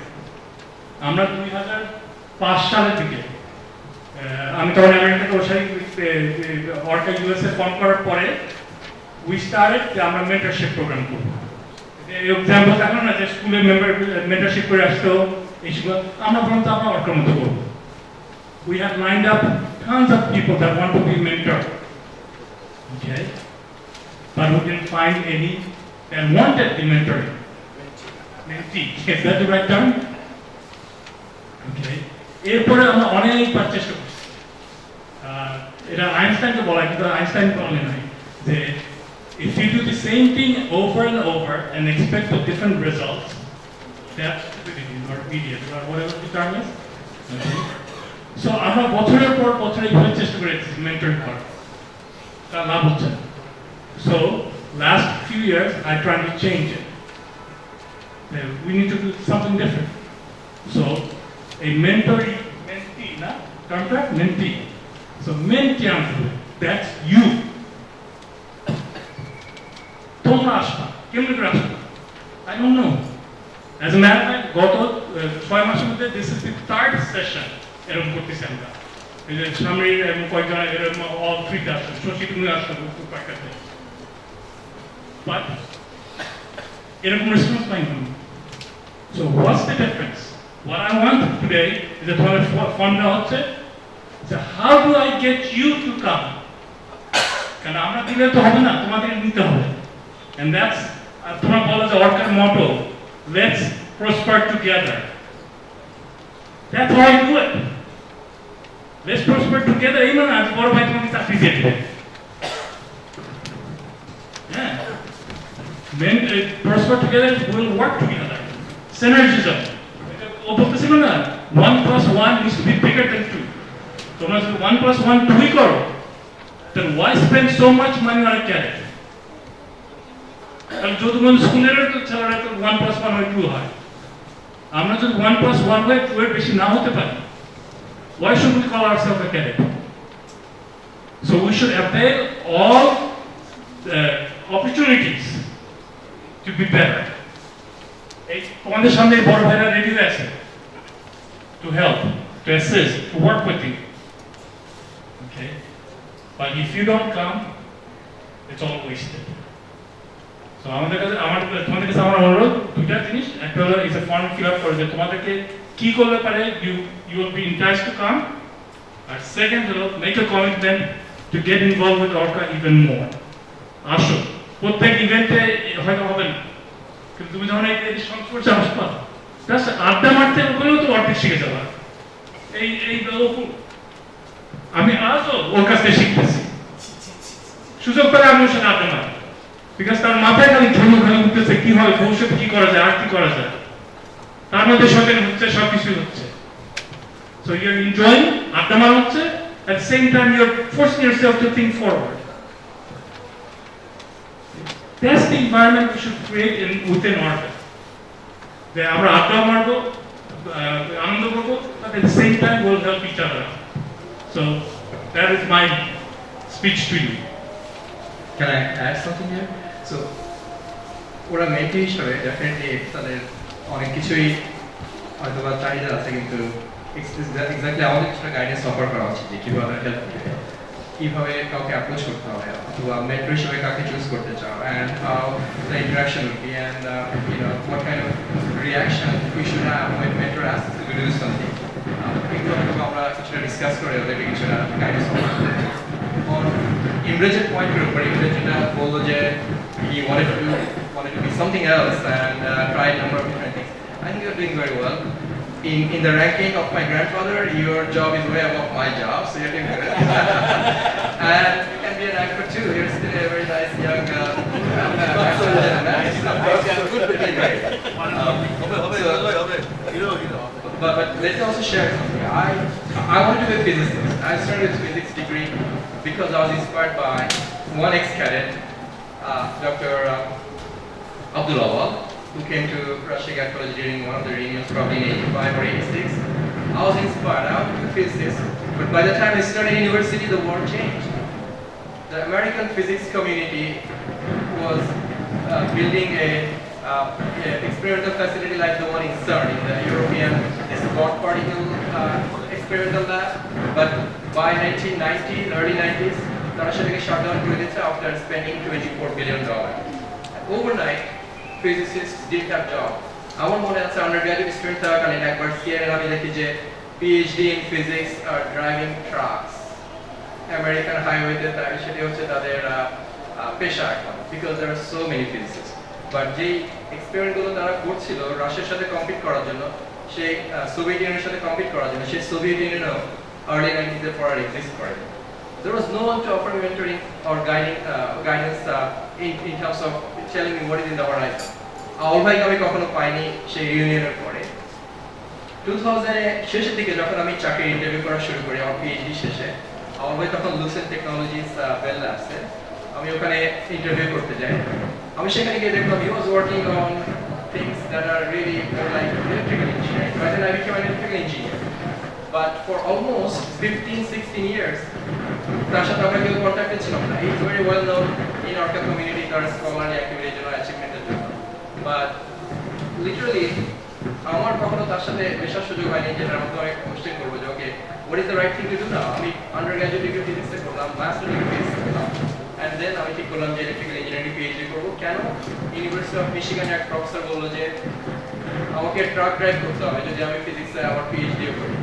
আমরা 2005 সালের দিকে আমি তখন আমেরিকাতে ORCA USA ফর্ম করার পরে we started আমরা মেন্টরশিপ প্রোগ্রাম করব। এক্সাম্পল দেখো না যে স্কুলে মেন্টরশিপ করে আসতো এইসব আমরা বলতে আমরা ORCA মতো করব। We have lined up tons of people that want to be mentored, okay? But we didn't find any that wanted the mentoring. Mentee, is that the right term? Okay. এরপরে আমরা অনেকবার চেষ্টা করছি। এটা আইনস্টাইনকে বলা কিন্তু আইনস্টাইন বলে নাই। If you do the same thing over and over and expect a different result, that's stupidity or idiot or whatever the term is. Okay? So আমরা বছরের পর বছর এইভাবে চেষ্টা করেছি মেন্টরিং করার, তা লাভ হচ্ছে না। So last few years I tried to change it. We need to do something different. So a mentee, na? Contract mentee. So mentee, that's you. তোমরা আসবা, কেমন করে আসবা? I don't know. As a matter of fact, গত 6 মাসের মধ্যে this is the third session এরকম করতেছি আমরা। এই যে সামনের এবং কয়েকজন এরকম all three আসছেন, শশী তুমি আসছো কয়েকটাতে। But এরকম রেসপন্স পাই না। So what's the difference? What I want today is that তোমাদের ফর্মটা হচ্ছে so how do I get you to come? কারণ আমরা দিলে তো হবে না, তোমাদের নিতে হবে। And that's তোমরা বলো যে ORCA motto, let's prosper together. That's how I do it. Let's prosper together. এই না আজ বড় ভাই তোমাকে চাকরি দিয়ে দিবে। Yeah. Men prosper together, we'll work together. Synergism. ও বলতেছিল না 1 + 1 needs to be bigger than 2. তোমরা যদি 1 + 1 2 করো, then why spend so much money on a cadet? কারণ যদি কোন স্কুলের তো ছেলেরা তো 1 + 1 হয় 2 হয়। আমরা যদি 1 + 1 হয় 2 এর বেশি না হতে পারি, why should we call ourselves a cadet? So we should avail all the opportunities to be better. এই তোমাদের সামনে বড় ভাইরা রেডি আছে to help, to assist, to work with you. Okay? But if you don't come, it's all wasted. So তোমাদের কাছে আমার অনুরোধ দুইটা জিনিস, একটা হলো is a form fill up করে যে তোমাদেরকে কি করলে পারে you will be enticed to come, R second হলো make a commitment to get involved with ORCA even more. আসো, প্রত্যেক ইভেন্টে হয়তো হবে না, কিন্তু তুমি যখন এই সংস্পর্শে আসবা, জাস্ট আড্ডা মারতে ওগুলোও তো অর্ধেক শিখে যাবা। এই আমি আজও ওর কাছ থেকে শিখতেছি, সুযোগ পেলে আমি ওর সাথে আড্ডা মারি, বিকজ তার মাথায় খালি ঘুরে উঠতেছে কি হয় ভবিষ্যতে কি করা যায় আর কি করা যায়, তার মধ্যে সচেতন হচ্ছে, সবকিছু হচ্ছে। So you're enjoying আড্ডা মারা হচ্ছে, at the same time you're forcing yourself to think forward. That's the environment we should create within ORCA. যে আমরা আড্ডা মারবো, আনন্দ করবো, but at the same time we'll help each other. So that is my speech to you. Can I add something here? So ওরা mentee হিসাবে definitely তাদের অনেক কিছুই হয়তো বা চাহিদা আছে, কিন্তু এক্স্যাক্টলি আমাদের কিছুটা গাইডেন্স অফার করা উচিত যে কীভাবে হেল্প করবে, কীভাবে কাউকে অ্যাপ্রোচ করতে হবে, অথবা মেন্টর হিসেবে কাকে চুজ করতে চাও, and how the interaction will be, and what kind of reaction we should have when mentor asks us to do something. এগুলো হয়তো আমরা কিছুটা ডিসকাস করে ওদেরকে কিছুটা গাইডেন্স অফার করতে on Imre's point group, but Imre told that he wanted to be something else and try a number of different things. I think you're doing very well. In the ranking of my grandfather, your job is way above my job, so you're doing good. And you can be an actor too. You're still a very nice young But let me also share something. I want to be a physicist. I started with physics degree because I was inspired by one ex-cadet, Dr. Abdul Awal, who came to Rashid College during one of the reunions, probably in 85 or 86. I was inspired. I wanted to be a physicist. But by the time I started university, the world changed. The American physics community was building a experimental facility like the one in CERN, in the European spot particle experimental lab. But by 1990s, early 90s, Tarasha shut down after spending $24 billion. Overnight, physicists didn't have jobs. আমার মনে আছে undergraduate student থাকাকালীন একবার CNN আমি দেখি যে PhD in physics are driving trucks. American highwayতে সেটা হচ্ছে তাদের পেশা এখন, because there are so many physicists. But যেই এক্সপেরিমেন্টগুলো তারা করছিল রাশিয়ার সাথে কম্পিট করার জন্য, সেই সোভিয়েত ইউনিয়নের সাথে কম্পিট করার জন্য, সেই সোভিয়েত ইউনিয়নও আর্লি 90s এর পর এক্সিস্ট করে। there was no one to offer me mentoring or guidance in terms of telling me what is in the horizon. All ভাই আমি কখনো পাইনি সেই ইউনিয়নের পরে 2000 এ শেষের দিকে যখন আমি চাকরি ইন্টারভিউ করা শুরু করি আমার পিএইচডি শেষে আমার ভাই তখন লুসেন্ট টেকনোলজিস বেল ল্যাবসে আমি ওখানে ইন্টারভিউ করতে যাই আমি সেখানে গিয়ে দেখলাম he was working on things that are really more like electrical engineering. Right? And I became an electrical engineer. But for almost 15-16 years, তার সাথে আমরা কেউ কন্ট্যাক্টে ছিলাম না। He's very well known in ORCA community তার scholarly activity জন্য achievement-এর জন্য। But literally, আমার কখনো তার সাথে মেশার সুযোগ হয়নি যেটার মধ্যে আমি কোশ্চেন করবো যে ওকে what is the right thing to do now? আমি undergraduate degree physics-এ করলাম, master degree physics করলাম। And then আমি ঠিক করলাম যে ইলেকট্রিক্যাল ইঞ্জিনিয়ারিং পিএইচডি করব কেন ইউনিভার্সিটি অফ মিশিগান এক প্রফেসর বলল যে আমাকে ট্রাক ড্রাইভ করতে হবে যদি আমি ফিজিক্সে আবার পিএইচডিও করি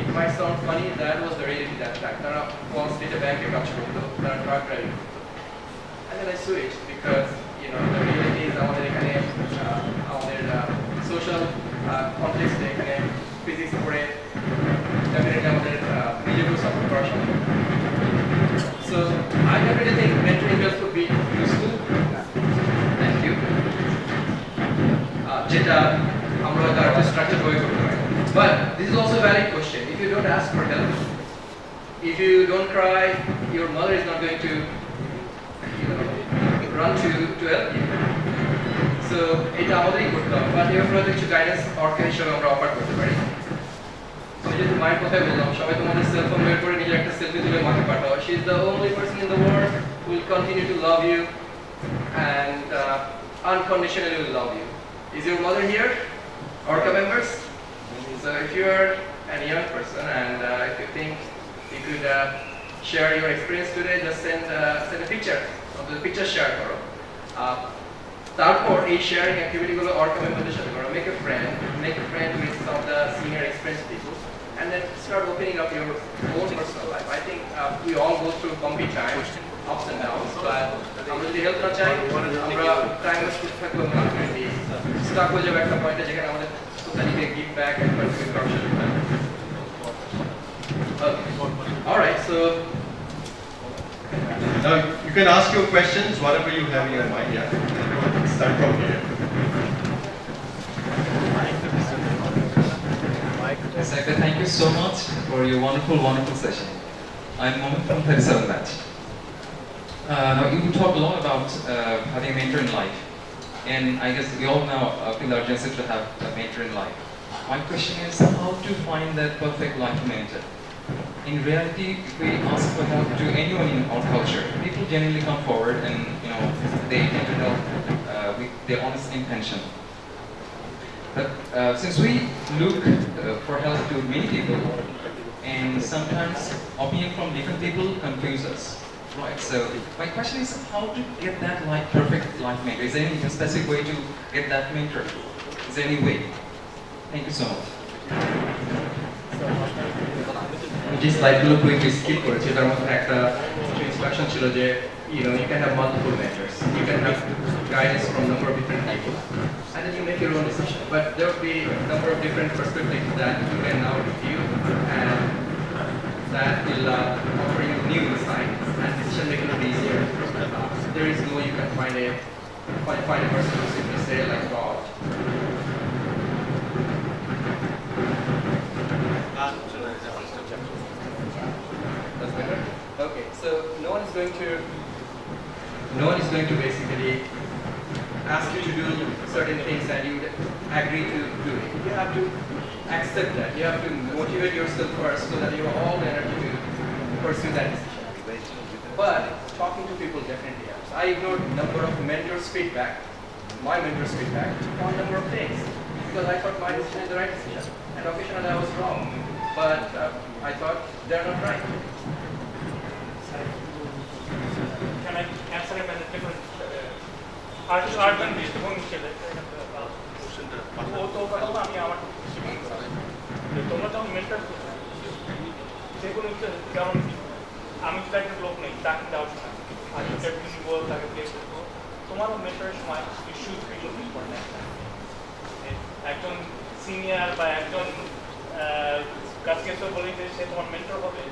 it might sound funny that was the reality that time তারা ওয়াল স্ট্রিটে ব্যাংকে কাজ করতো তারা truck drive and then I switched because you know the reality is আমাদের এখানে আমাদের সোশ্যাল কনটেক্সটে এখানে ফিজিক্স পড়ে ডেফিনেটলি আমাদের নিজেকেও সাপোর্ট করা সম্ভব So I definitely think mentoring just would be useful. Thank you. যেটা আমরা তার স্ট্রাকচার বই করতে পারি But this is also a valid question. If you don't ask for help, if you don't cry, your mother is not going to run to help you. So এটা আমাদেরই করতে হবে But এর প্রতি কিছু গাইডেন্স ORCA হিসেবে আমরা offer করতে পারি আমি যদি মায়ের কথাই বললাম সবাই তোমাদের সেল ফোন বের করে নিজে একটা সেলফি তুলে মাকে পাঠাও she is the only person in the world who will continue to love you and unconditionally will love you is your mother here ORCA members so if you are a young person and if you think you could share your experience today just send a picture of the picture share করো তারপর এই sharing activity গুলো ORCA মেম্বারদের সাথে করো make a friend with some of the senior experienced people and then start opening up your own personal life. I think we all go through bumpy times, ups and downs, but আমরা যদি help না চাই আমরা time waste করতে থাকবো এবং ultimately Starc হয়ে যাবে একটা পয়েন্টে যেখানে আমাদের সোসাইটিকে গিভ ব্যাক এন্ড কন্ট্রিবিউট করার সুযোগ হয় Alright, so now you can ask your questions, whatever you have in your mind. Yeah, start from here. Saif, thank you so much for your wonderful session. I'm Mohammed from 37 batch. Now you talk a lot about having a mentor in life, and I guess we all now feel the urgency to have a mentor in life. My question is how to find that perfect life mentor. In reality, if we ask for help to anyone in our culture, people generally come forward and they tend to help with their honest intention. But since we look for help to many people, and sometimes opinion from different people confuse us, right? So my question is how to get that perfect life mentor? Is there any specific way to get that mentor? Is there any way? Thank you so much. যে স্লাইডগুলো quickly skip করেছি তার মধ্যে একটা instruction ছিল যে you can have multiple mentors, you can have guidance from a number of different people, and then you make your own decision. But there will be a number of different perspectives that you can now review, and that will offer you new insights and decision making will be easier. There is no way you can find a person who simply say like God. That's better? Okay, so no one is going to basically ask you to do certain things and you agree to do it. You have to accept that. You have to motivate yourself first so that you have all the energy to pursue that decision. But talking to people definitely helps. I ignored a number of mentors' feedback, my mentors' feedback, on a number of things because I thought my decision is the right decision. And occasionally I was wrong. But I thought they're not right. Can I answer it in a different artisan দৃষ্টিভঙ্গি হিসেবে ও তো কথা বলবো আমি আমার তোমরা যখন mentor যে কোনো যেমন আমি যদি একটা লোক নেই তাকে দেওয়া না আর ইন্টারভিউ বল তাকে প্লেস করবো তোমারও মেন্টরের সময় ইস্যু লুকিং করে একজন সিনিয়র বা একজন কাছে তো বলি যে সে তোমার মেন্টর হবে,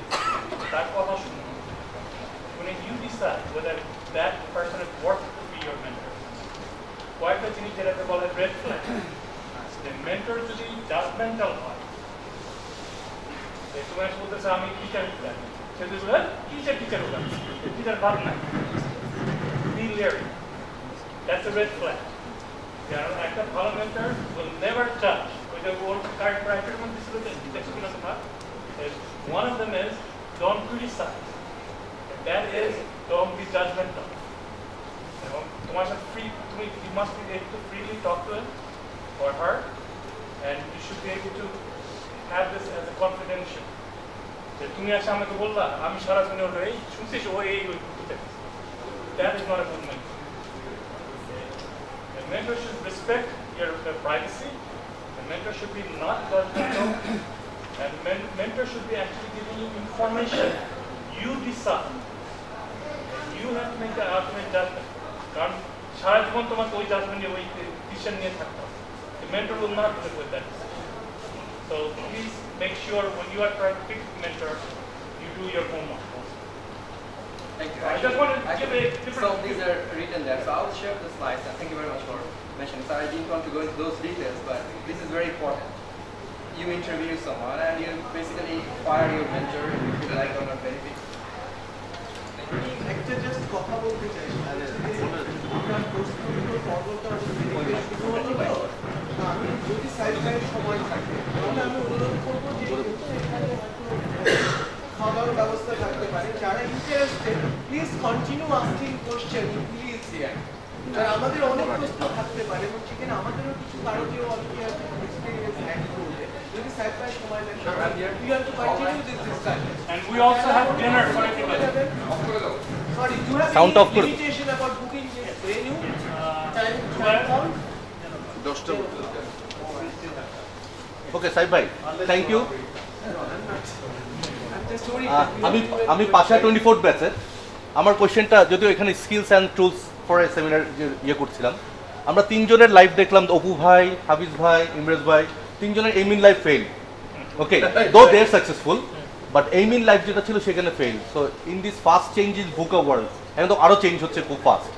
তার কথা শুনুন। When you decide whether that person is worth to be your mentor, কয়েকটা জিনিস যেটাকে বলে রেড ফ্ল্যাগ। যে মেন্টর যদি জাজমেন্টাল হয়, তোমার বলতেছে আমি টিচার হতে, সে যদি বলে টিচার হতে, টিচার ভাব না, be leery. That's a red flag. একটা ভালো মেন্টর will never judge. ওই যে ওর কারেন্ট রাইটার মধ্যে ছিল যে দেখছিনা তোমরা, one of them is don't criticize. That is don't be judgmental. তোমার সাথে you must be able to freely talk to him or her, and you should be able to have this as a confidential. যে তুমি আসে আমাকে বললা, আমি সারা দিনে ওটা এই শুনছিস ও এই করতে, that is not a good mentor. A mentor should respect your privacy. The mentor should be not judgmental, and mentor should be actually giving you information. You decide. You have to make the ultimate judgment. কারণ সারা জীবন তোমাকে ওই জাজমেন্টে ওই decision নিয়ে থাকতে হবে। The mentor will not live with that decision. So please make sure when you are trying to pick a mentor, you do your homework. Thank you. I just wanted to give a different. So these are written there. So I'll share the slides. And thank you very much for mentioning. So I didn't want to go into those details, but this is very important. You interview someone and you basically fire your mentor if you feel like on a benefit. একটা just কথা বলতে চাই, আমরা প্রশ্নগুলো পর্বটা আমি যদি sideline সময় থাকে তাহলে আমি অনুরোধ করবো যে এখানে খাওয়া দাওয়ার ব্যবস্থা থাকতে পারে, যারা interested please continue asking question please here. আর আমাদের অনেক প্রশ্ন থাকতে পারে এবং সেখানে আমাদেরও কিছু কারণেও অনেকে এক্সপিরিয়েন্স অ্যাড করবে। যদি সাইডলাইন সময় থাকে we have to continue this discussion. And we also have dinner for everybody. Sorry, do you have Sound any off kore limitation about booking venue? Time count? ওকে সাইফ ভাই, থ্যাংক ইউ। আমি পাশা 24 ব্যাচের। আমার কোয়েশ্চেনটা যদিও এখানে skills and tools for a seminar ইয়ে করছিলাম, আমরা তিনজনের লাইভ দেখলাম, অপু ভাই, হাফিজ ভাই, ইমরাজ ভাই, তিনজনের aim in life fail. Okay, though they are successful, but aim in life যেটা ছিল সেখানে fail. So in this fast change is book a world, এখন তো আরও চেঞ্জ হচ্ছে খুব ফাস্ট।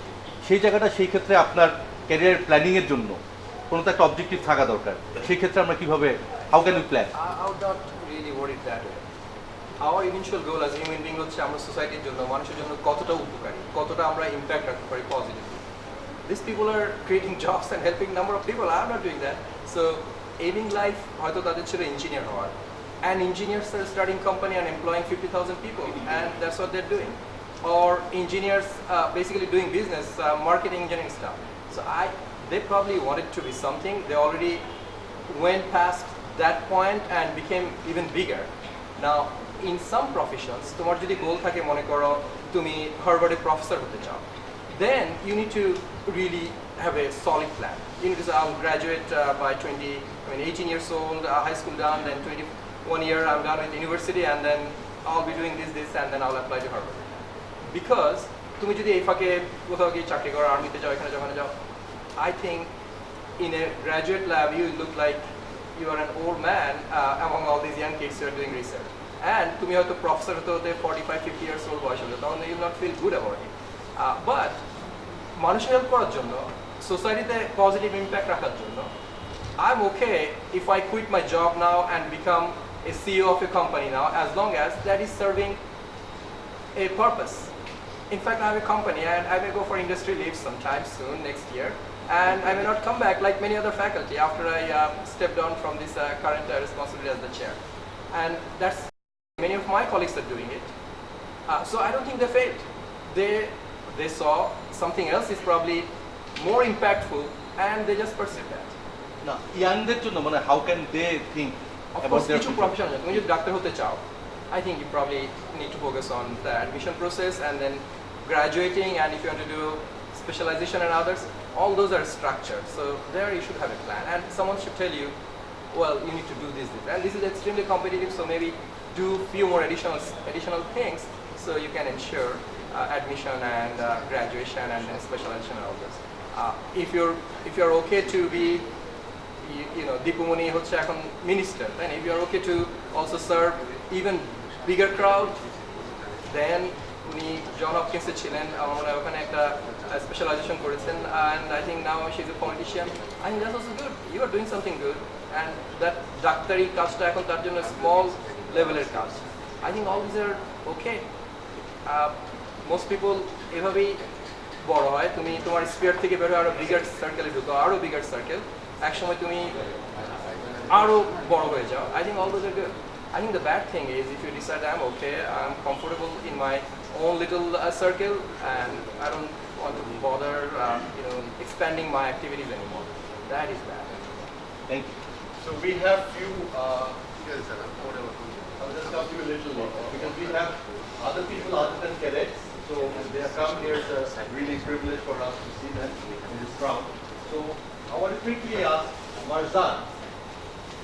সেই জায়গাটা, সেই ক্ষেত্রে আপনার ক্যারিয়ার প্ল্যানিংয়ের জন্য কোনো তো একটা অবজেক্টিভ থাকা দরকার। সেই ক্ষেত্রে আমরা কীভাবে, how can we plan? I would not really worry that way. Our eventual goal as human being হচ্ছে আমরা সোসাইটির জন্য, মানুষের জন্য কতটা উপকারী, কতটা আমরা ইম্প্যাক্ট রাখতে পারি positively. These people are creating jobs and helping number of people. I am not doing that. So aiming life হয়তো তাদের ছিল ইঞ্জিনিয়ার হওয়ার, and engineers are starting company and employing 50,000 people, and that's what they're doing. Or engineers basically doing business, marketing, engineering stuff. So they probably wanted to be something. They already went past that point and became even bigger. Now, in some professions, তোমার যদি গোল থাকে, মনে করো তুমি হার্ভার্ডে professor হতে চাও, then you need to really have a solid plan. You need to say, I'll graduate by 18 years old, high school done, then 21 year I'm done with university, and then I'll be doing this, and then I'll apply to Harvard. Because তুমি যদি এই ফাঁকে কোথাও গিয়ে চাকরি করো, আর্মিতে যাও, এখানে যাও, I think in a graduate lab you look like you are an old man among all these young kids who are doing research. And তুমি হয়তো প্রফেসর হতে 45-50 years old বয়স হবে, তখন you will not feel good about it. But মানুষের help করার জন্য, সোসাইটিতে পজিটিভ ইম্প্যাক্ট রাখার জন্য, I'm okay if I quit my job now and become a CEO of a company now, as long as that is serving a purpose. In fact, I have a company and I may go for industry leave sometime soon, next year, and I may not come back like many other faculty after I step down from this current responsibility as the chair. And that's, many of my colleagues are doing it. So I don't think they failed. They saw something else is probably more impactful and they just pursued that. না, ইয়াংদের জন্য মানে how can they think about their কিছু profession আছে, তুমি যদি doctor হতে চাও, I think you probably need to focus on the admission process and then graduating, and if you want to do specialization and others, all those are structured. So there you should have a plan, and someone should tell you, well, you need to do this, and this is extremely competitive, so maybe do few more additional things so you can ensure admission and graduation and then specialization and all this. If you're okay to be you know, Dipumoni হচ্ছে এখন minister, and if you are okay to also serve even bigger crowd, then উনি জন হপকিন্সে ছিলেন, আমার মনে হয় ওখানে একটা specialisation করেছেন, and I think now she is a politician. I think that's also good. You are doing something good, and that ডাক্তারি কাজটা এখন তার জন্য স্মল লেভেলের কাজ. I think all these are okay. Most people এভাবেই বড় হয়, তুমি তোমার স্পিয়ার থেকে বের হয়ে আরো বিগার সার্কেলে ঢুকো, আরো বিগার সার্কেল, এক সময় তুমি আরো বড় হয়ে যাও. I think all those are good. I think the bad thing is if you decide I'm okay, I'm comfortable in my own little circle, and I don't want to bother, you know, expanding my activities anymore. That is bad. Thank you. So we have few. I'll just come to you a little later because we have other people other than cadets. So they have come here. It's a really privilege for us to see them in this crowd. So I want to quickly ask Marzan.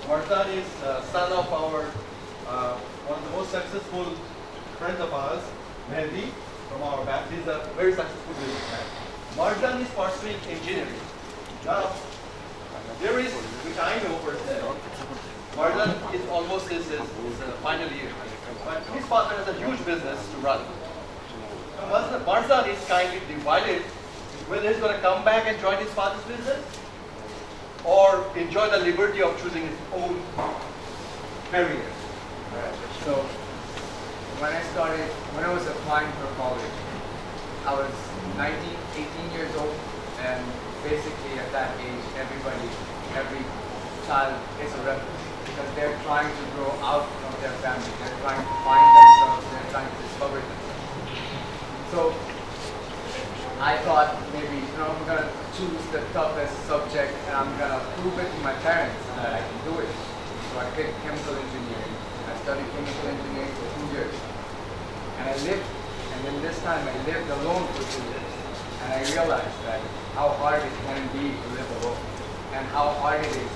Marzan is son of our one of the most successful friends of ours, Mehdi, from our batch. He's a very successful businessman. Marzan is pursuing engineering. Now, there is, which I know personally, Marzan is almost his final year. But his father has a huge business to run. Marzan is kindly divided whether he's going to come back and join his father's business or enjoy the liberty of choosing his own career. So, when I was applying for college, I was 19, 18 years old, and basically at that age, every child is a rebel because they're trying to grow out of their family. They're trying to find themselves, they're trying to discover themselves. So, I thought maybe, you know, I'm going to choose the toughest subject and I'm going to prove it to my parents that I can do it. So I picked chemical engineering. I studied chemical engineering for 2 years. And I lived, and then this time I lived alone for 2 years. And I realized that how hard it can be to live alone. And how hard it is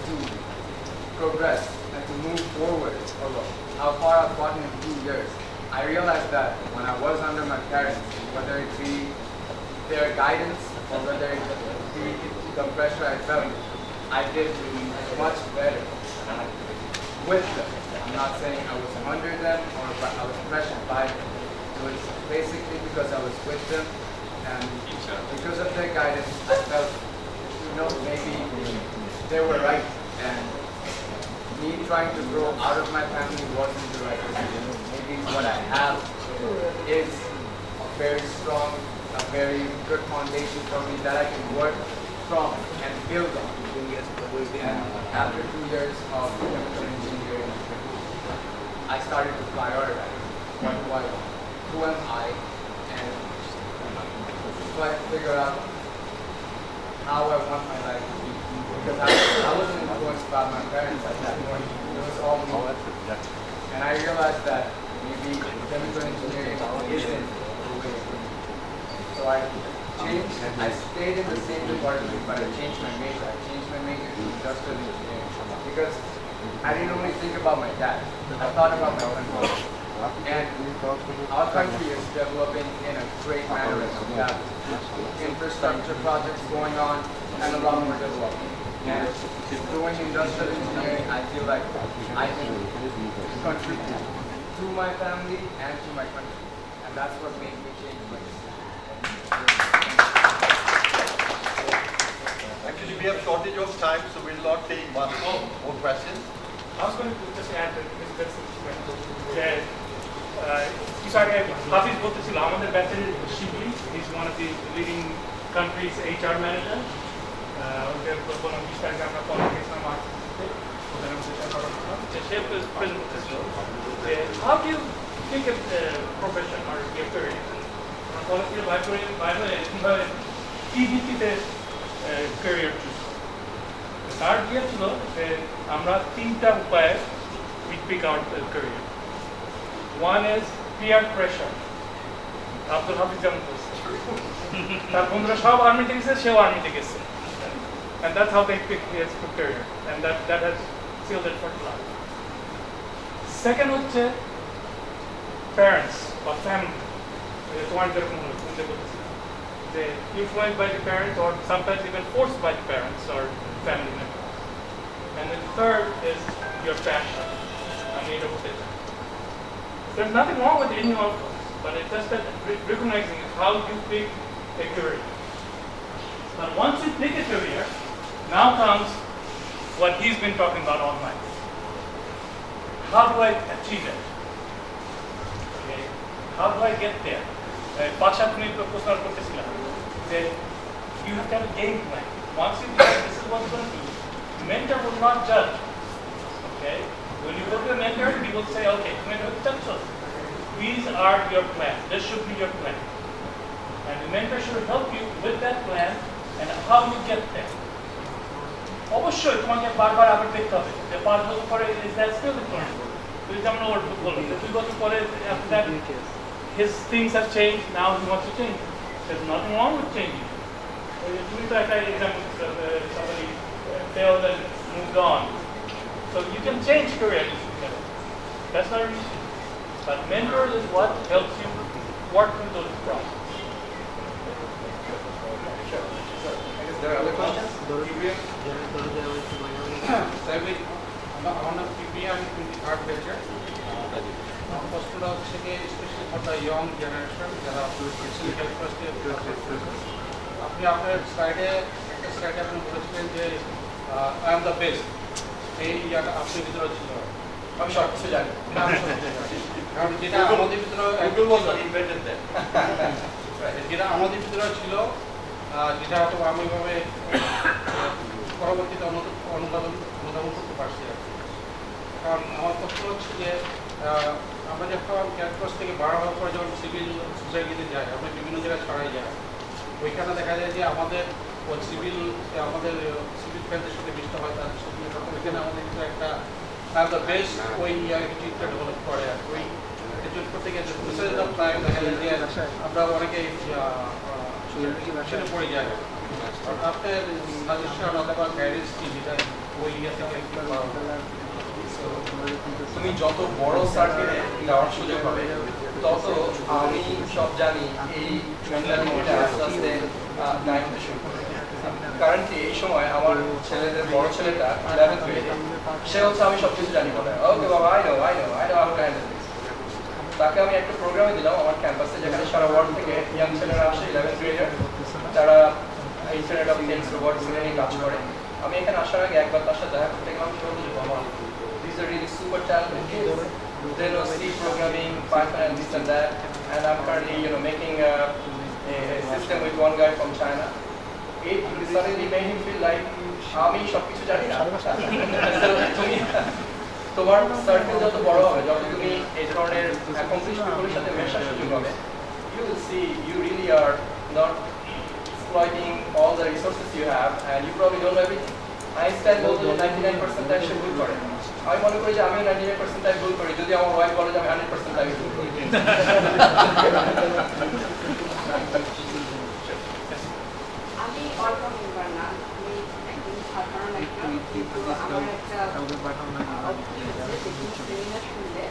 to progress and to move forward alone. How far I've gotten in 2 years. I realized that when I was under my parents, whether it be their guidance or whether it be the pressure I felt, I did much better with them. I'm not saying I was under them or I was pressured by them. It was basically because I was with them, and because of their guidance, I felt, you know, maybe they were right, and me trying to grow out of my family wasn't the right decision. Maybe what I have is a very strong, a very good foundation for me that I can work from and build on. And after 2 years of chemical engineering, I started to prioritize what do I want, who am I, and try to figure out how I want my life to be. Because I wasn't influenced by my parents at that point. It was all me. And I realized that maybe chemical engineering isn't the way for me. So I changed, I stayed in the same department, but I changed my major. I changed my major to industrial engineering because I didn't only think about my dad. I thought about my country. And our country is developing in a great manner. We have infrastructure projects going on and a lot more development. And doing industrial engineering, I feel like I can contribute to my family and to my country. And that's what made me change my decision. Actually, we have shortage of time, so we'll not take one more questions. I was going to just add that কিছু আগে হাফিজ বলতেছিল আমাদের ব্যাচের Shibli is one of the leading countries HR manager ওদের কোনো বিস্তারিত আমরা follow করেছিলাম ওখানে সে প্রেজেন্ট করতেছিল যে how do you think of profession আর ইয়োর ক্যারিয়ার কলেজ থেকে বাইরে হয়ে কীভাবে কী ভিত্তিতে ক্যারিয়ার চুজ তার ইয়ে ছিল যে আমরা 3টা উপায়ে we pick out the career. One is peer pressure. Abdul Hafiz যেমন বলছে তার বন্ধুরা সব আর্মিতে গেছে সেও আর্মিতে গেছে and that's how they pick his career and that has sealed it for life. Second হচ্ছে parents or family. তোমার যেরকম হলো তুমি বলতেছি যে influenced by the parents or sometimes even forced by the parents or family members. And the third is your passion. There's nothing wrong with any of them, but it's just that recognizing how you pick a career. But once you pick a career, now comes what he's been talking about all night. How do I achieve it? Okay. How do I get there? You have to have a game plan. Once you decide this is what you're going to do, mentor will not judge. Okay? When you go to a mentor, he will say, okay, these are your plans. This should be your plan. And the mentor should help you with that plan and how you get there. অবশ্যই তোমাকে বারবার আবার দেখতে হবে যে 5 বছর পরে is that still the plan? তুই যেমন ওর বলবি 2 বছর পরে after that his things have changed, now he wants to change. There's nothing wrong with changing. তুমি তো একটা example somebody failed and moved on. So you can change careers. That's not an issue. But mentors is what helps you work through those problems. Sure. So, I guess there are other questions? আমার নাম পিপি, আমি 23rd ব্যাচের। প্রশ্নটা হচ্ছে যে specially for the young generation যারা আপনি আপনার স্লাইডে আপনি বলেছিলেন যে আই এম দ্য বেস্ট, এই ইয়াটা আপনার ভিতরে ছিল। আমি সব কিছু জানি, কারণ যেটা আমাদের ভিতরে যেটা আমাদের ভিতরে ছিল, যেটা হয়তো আমি ভাবে পরবর্তীতে অনুধাবন করতে পারছি আর কি। কারণ আমার প্রশ্ন হচ্ছে যে আমরা যখন ক্যাম্পাস থেকে বার হওয়ার পরে যখন সিভিল সোসাইটিতে যাই, আমরা বিভিন্ন জায়গায় ছড়াই যাই, ওইখানে দেখা যায় যে আমাদের সিভিল ফ্রেন্ডদের সাথে মিশতে হয়, তাদের সাথে ওইখানে আমাদের কিন্তু একটা দ্য বেস্ট ওই অ্যাটিটিউডটা ডেভেলপ করে। আর ওই অ্যাটিটিউড করতে গিয়ে টাইম দেখা যায় যে আমরা অনেকে পড়ে যাই। আপনার সাজেশন অথবা গাইডেন্স কি যেটা ওই ইয়ে থেকে তুমি যত বড় সার্কেলে যাওয়ার সুযোগ হবে তত আমি সব জানি এই মেন্টালিটিটা আস্তে আস্তে গায়ে হতে শুরু করে। কারেন্টলি এই সময় আমার বড় ছেলেটা 11th গ্রেডে, সে হচ্ছে আমি সব কিছু জানি বলে, ওকে বাবা I know how to handle this. তাকে আমি একটা প্রোগ্রামে দিলাম আমার ক্যাম্পাসে, যেখানে সারা ওয়ার্ল্ড থেকে ইয়াং ছেলেরা আসে 11th গ্রেডের, যারা ইন্টারনেট অফ থিংস রোবটস নিয়ে কাজ করে। আমি এখানে আসার আগে একবার তার সাথে দেখা করতে গেলাম, সে বলল বাবা these are really super talented kids. They know C programming, Python and this and that, and I'm currently making a system with one guy from China. It suddenly made him feel like আমি সবকিছু জানি না। তুমি তোমার circle যত বড় হবে, যত তুমি এই ধরনের অ্যাকমপ্লিশড পিপলের সাথে মেশার সুযোগ হবে, you will see you really are not exploiting all the resources you have, and you probably don't know everything. Einstein বলতো 99% টাইম সে ভুল করে। আমি মনে করি যে আমি 99% টাইম ভুল করি, যদি আমার ওয়াইফ বলে যে আমি 100% টাইম ভুল করি। আমি অর্কা মেম্বার না, আমি একজন সাধারণ একজন, কিন্তু আমার একটা সেমিনার শুনলে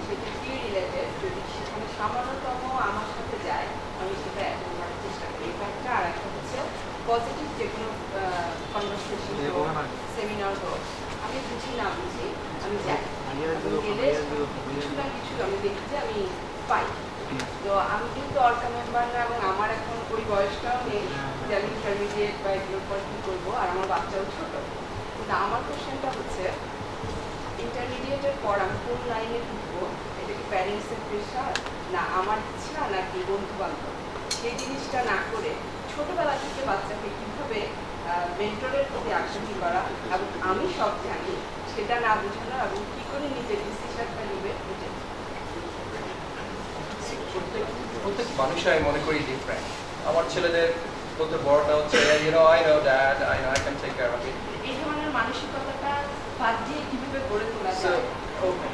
সেটা কি রিলেটেড, যদি সেখানে সামান্যতম আমার সাথে যায় আমি সেটা অ্যাটেন্ড করার চেষ্টা করি। এটা একটা, আর একটা হচ্ছে পজিটিভ যে কোনো কনভারসেশন হোক, সেমিনার হোক, আমি বুঝি না বুঝি আমি যাই, গেলে কিছু না কিছু আমি দেখি যে আমি পাই। তো আমি কিন্তু অর্কা মেম্বার না, এবং আমার এখন ওই বয়সটাও নেই যে আমি ইন্টারমিডিয়েট বা এগুলোর পর কী করবো, আর আমার বাচ্চাও ছোট। কিন্তু আমার কোশ্চেনটা হচ্ছে ইন্টারমিডিয়েটের পর আমি কোন লাইনে ঢুকবো, এটা কি প্যারেন্টসের প্রেশার, না আমার ইচ্ছা, নাকি বন্ধু বান্ধব, সেই জিনিসটা না করে ছোটবেলা থেকে বাচ্চাকে কীভাবে মেন্টরের প্রতি আগ্রহী করা, এবং আমি সব জানি সেটা না বোঝানো, এবং কী করে নিজের ডিসিশনটা নেবে বুঝে। প্রত্যেক মানুষই আমি মনে করি ডিফারেন্ট। আমার ছেলেদের বলতে বড়টা হচ্ছে I know dad, I can take care of it. এই ধরনের মানসিকতাটা বাদ দিয়ে কিভাবে গড়ে তোলা যায়?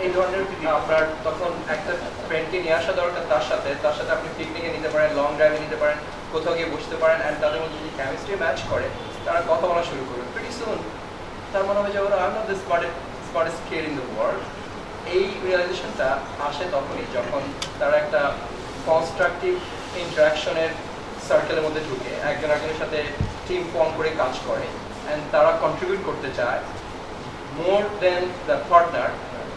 এই ধরনের আপনার তখন একটা ফ্রেন্ডকে নিয়ে আসা দরকার, তার সাথে আপনি পিকনিকে নিতে পারেন, লং ড্রাইভে নিতে পারেন, কোথাও গিয়ে বসতে পারেন, অ্যান্ড তাদের মধ্যে যদি কেমিস্ট্রি ম্যাচ করে তারা কথা বলা শুরু করবে। প্রিটি সুন তার মনে হবে যে ওরা I'm not the smartest kid in the world। এই রিয়েলাইজেশনটা আসে তখনই যখন তারা একটা কনস্ট্রাকটিভ ইন্টারাকশনের সার্কেলের মধ্যে ঢুকে একজন একজনের সাথে টিম ফর্ম করে কাজ করে, অ্যান্ড তারা কন্ট্রিবিউট করতে চায় মোর দেন দ্য পার্টনার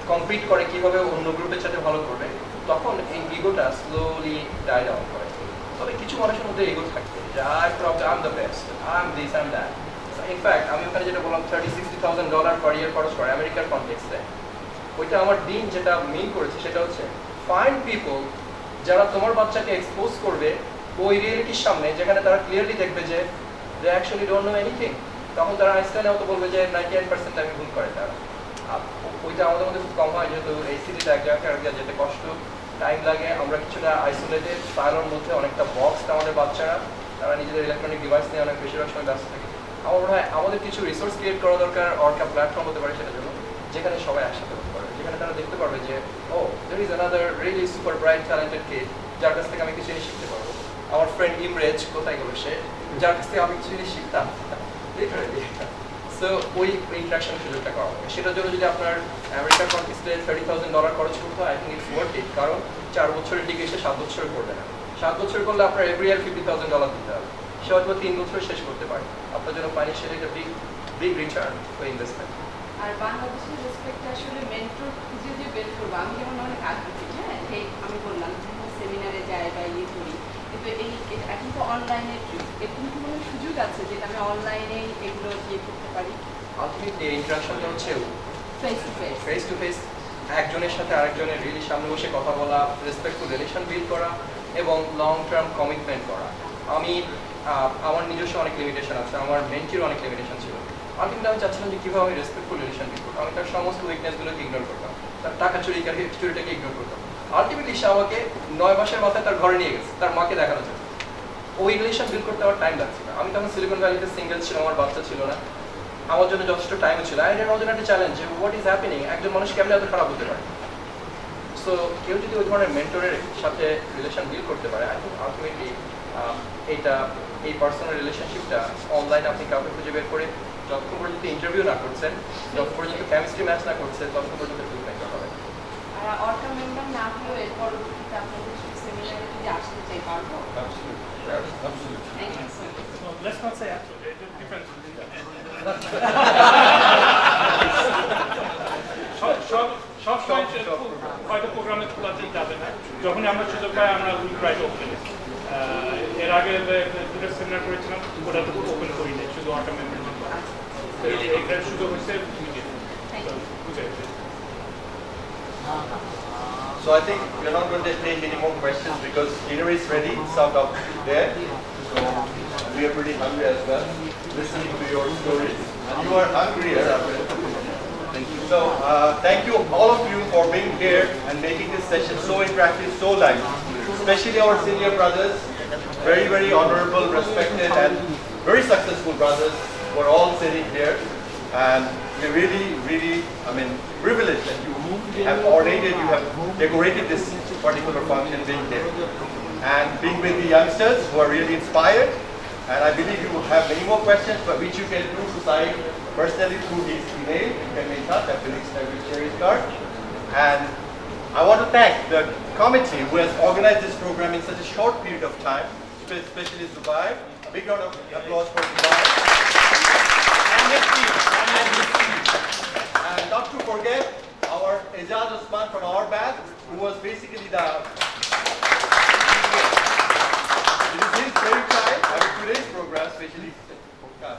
কম্পিট করে কীভাবে অন্য গ্রুপের সাথে ভালো করবে, তখন এই ইগোটা স্লোলি ডাই ডাউন করে। তবে কিছু মানুষের মধ্যে ইগো থাকবে যে I am the best, I am this, I am that. In fact আমি ওখানে যেটা বললাম $30,000-60,000 পার ইয়ার খরচ করে আমেরিকার কনটেক্সটে, ওইটা আমার দিন যেটা মিন করেছে সেটা হচ্ছে ফাইন্ড পিপল যারা তোমার বাচ্চাকে এক্সপোজ করবে ওই রিয়েলিটির সামনে, যেখানে তারা ক্লিয়ারলি দেখবে যে they actually don't know anything. তখন তারা আইনস্টাইনেও তো বলবে যে 99% আমি ভুল করে তারা। ওইটা আমাদের মধ্যে খুব কম হয়, যেহেতু এই সিটিতে এক জায়গায় যেতে কষ্ট, টাইম লাগে। আমরা কিছুটা আইসোলেটেড, সাইলোর মধ্যে অনেকটা বক্সড আমাদের বাচ্চারা, তারা নিজেদের ইলেকট্রনিক ডিভাইস নিয়ে অনেক বেশিরভাগ সময় ব্যস্ত থাকে। আমার মনে হয় আমাদের কিছু রিসোর্স ক্রিয়েট করা দরকার, অর্কা প্ল্যাটফর্ম হতে পারে সেটার জন্য, যেখানে সবাই একসাথে হতে পারে, যেখানে তারা দেখতে পারবে যে oh there is another really super bright talented kid যার কাছ থেকে আমি কিছু জিনিস শিখতে পারবো। আমার ফ্রেন্ড ইমরেজ কোথায় গেল সে, যার কাছ থেকে আমি কিছু জিনিস শিখতাম লিটারালি। সো ওই ইন্টারাকশন সুযোগটা করা হবে। সেটার জন্য যদি আপনার আমেরিকার কনটেক্সটে $30,000 খরচ করতে হয়, I think it's worth it. কারণ 4 বছরের ডিগ্রি সে 7 বছরে করবে না। 7 বছর করলে আপনার এভরি ইয়ার $50,000 দিতে হবে। সে হয়তো 3 বছর শেষ করতে পারে। আপনার জন্য ফাইন্যান্সিয়ালি একটা বিগ রিটার্ন ফর ইনভেস্টমেন্ট। আর বাংলাদেশের রেসপেক্টে আসলে মেন্টর খুঁজে যে বের করবো, আমি যেমন অনেক আগ্রহী, হ্যাঁ এই আমি বললাম সেমিনারে যাই বা ইয়ে করি, কিন্তু এখন তো অনলাইনের যুগ, এরকম কি কোনো সুযোগ আছে যেটা আমি অনলাইনে এগুলো ইয়ে করতে পারি? আলটিমেটলি এই ইন্টারাকশনটা হচ্ছে ফেস টু ফেস একজনের সাথে আরেকজনের রিয়েলি সামনে বসে কথা বলা, রেসপেক্টফুল রিলেশন বিল্ড করা এবং লং টার্ম কমিটমেন্ট করা। আমি আমার নিজস্ব অনেক লিমিটেশন আছে, আমার মেন্টির অনেক লিমিটেশন ছিল। আলটিমেটলি আমি চাচ্ছিলাম যে কীভাবে আমি রেসপেক্টফুল রিলেশন বিল্ড করতাম। আমি তার সমস্ত উইকনেসগুলোকে ইগনোর করতাম, তার টাকা চুরিটাকে ইগনোর করতাম। আলটিমেটলি সে আমাকে 9 মাসের মাথায় তার ঘরে নিয়ে গেছে তার মাকে দেখানোর জন্য। ওই রিলেশন বিল্ড করতে আমার টাইম লাগছে না। আমি তখন সিলিকন ভ্যালিতে সিঙ্গেল ছিল, আমার বাচ্চা ছিল না, আমার জন্য যথেষ্ট টাইম ছিল। আই এর জন্য একটা চ্যালেঞ্জ যে হোয়াট ইজ হ্যাপেনিং, একজন মানুষ কেমন এত খারাপ হতে পারে। সো কেউ যদি ওই ধরনের মেন্টরের সাথে রিলেশন বিল্ড করতে পারে, আই থিঙ্ক আলটিমেটলি এই পার্সোনাল রিলেশনশিপটা অনলাইনে আপনি কাউকে খুঁজে বের করে যতক্ষণ পর্যন্ত ইন্টারভিউ না করছেন, যতক্ষণ পর্যন্ত কেমিস্ট্রি ম্যাচ না করছেন, ততক্ষণ পর্যন্ত ট্রিটমেন্ট হবে। আর অর্কা মেম্বার না হলেও এর পরবর্তীতে আপনাদের সেমিনারে যদি আসতে চাই পারবো? Thank you so much. So let's not say absolutely, it depends. সব সময় হয়তো প্রোগ্রামে খোলাতে যাবে না, যখনই আমরা সুযোগ পাই আমরা উইল ট্রাই টু ওপেন। এর আগে দুটো সেমিনার করেছিলাম, ওটা তো ওপেন করি নাই, শুধু অর্কা মেম্বার জন্য। এটার সুযোগ হচ্ছে So I think we're not going to take any more questions because dinner is ready. It's out of there. So we are pretty hungry as well, listening to your stories. And you are hungrier after. Thank you. So thank you all of you for being here and making this session so interactive, so lively. Especially our senior brothers, very, very honorable, respected and very successful brothers who are all sitting here. And we're really, really, privileged that you have ornated, you have decorated this particular function being here. And being with the youngsters who are really inspired. And I believe you have many more questions, but which you can do to Saif personally through his email. You can make touch after next time we share his card. And I want to thank the committee who has organized this program in such a short period of time, especially Zubair. A big round of applause for Zubair. And his team. And not to forget our Ejaz Osman from our batch, who was basically the... It is his very time having today's program, especially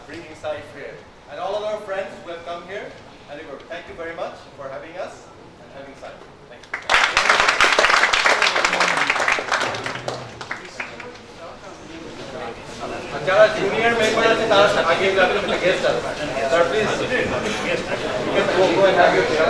bringing Saif here. And all of our friends who have come here. And thank you very much for having us and having Saif. Thank you. যারা junior member আছে তারা আগে guest আছে sir please you can go and have your chair.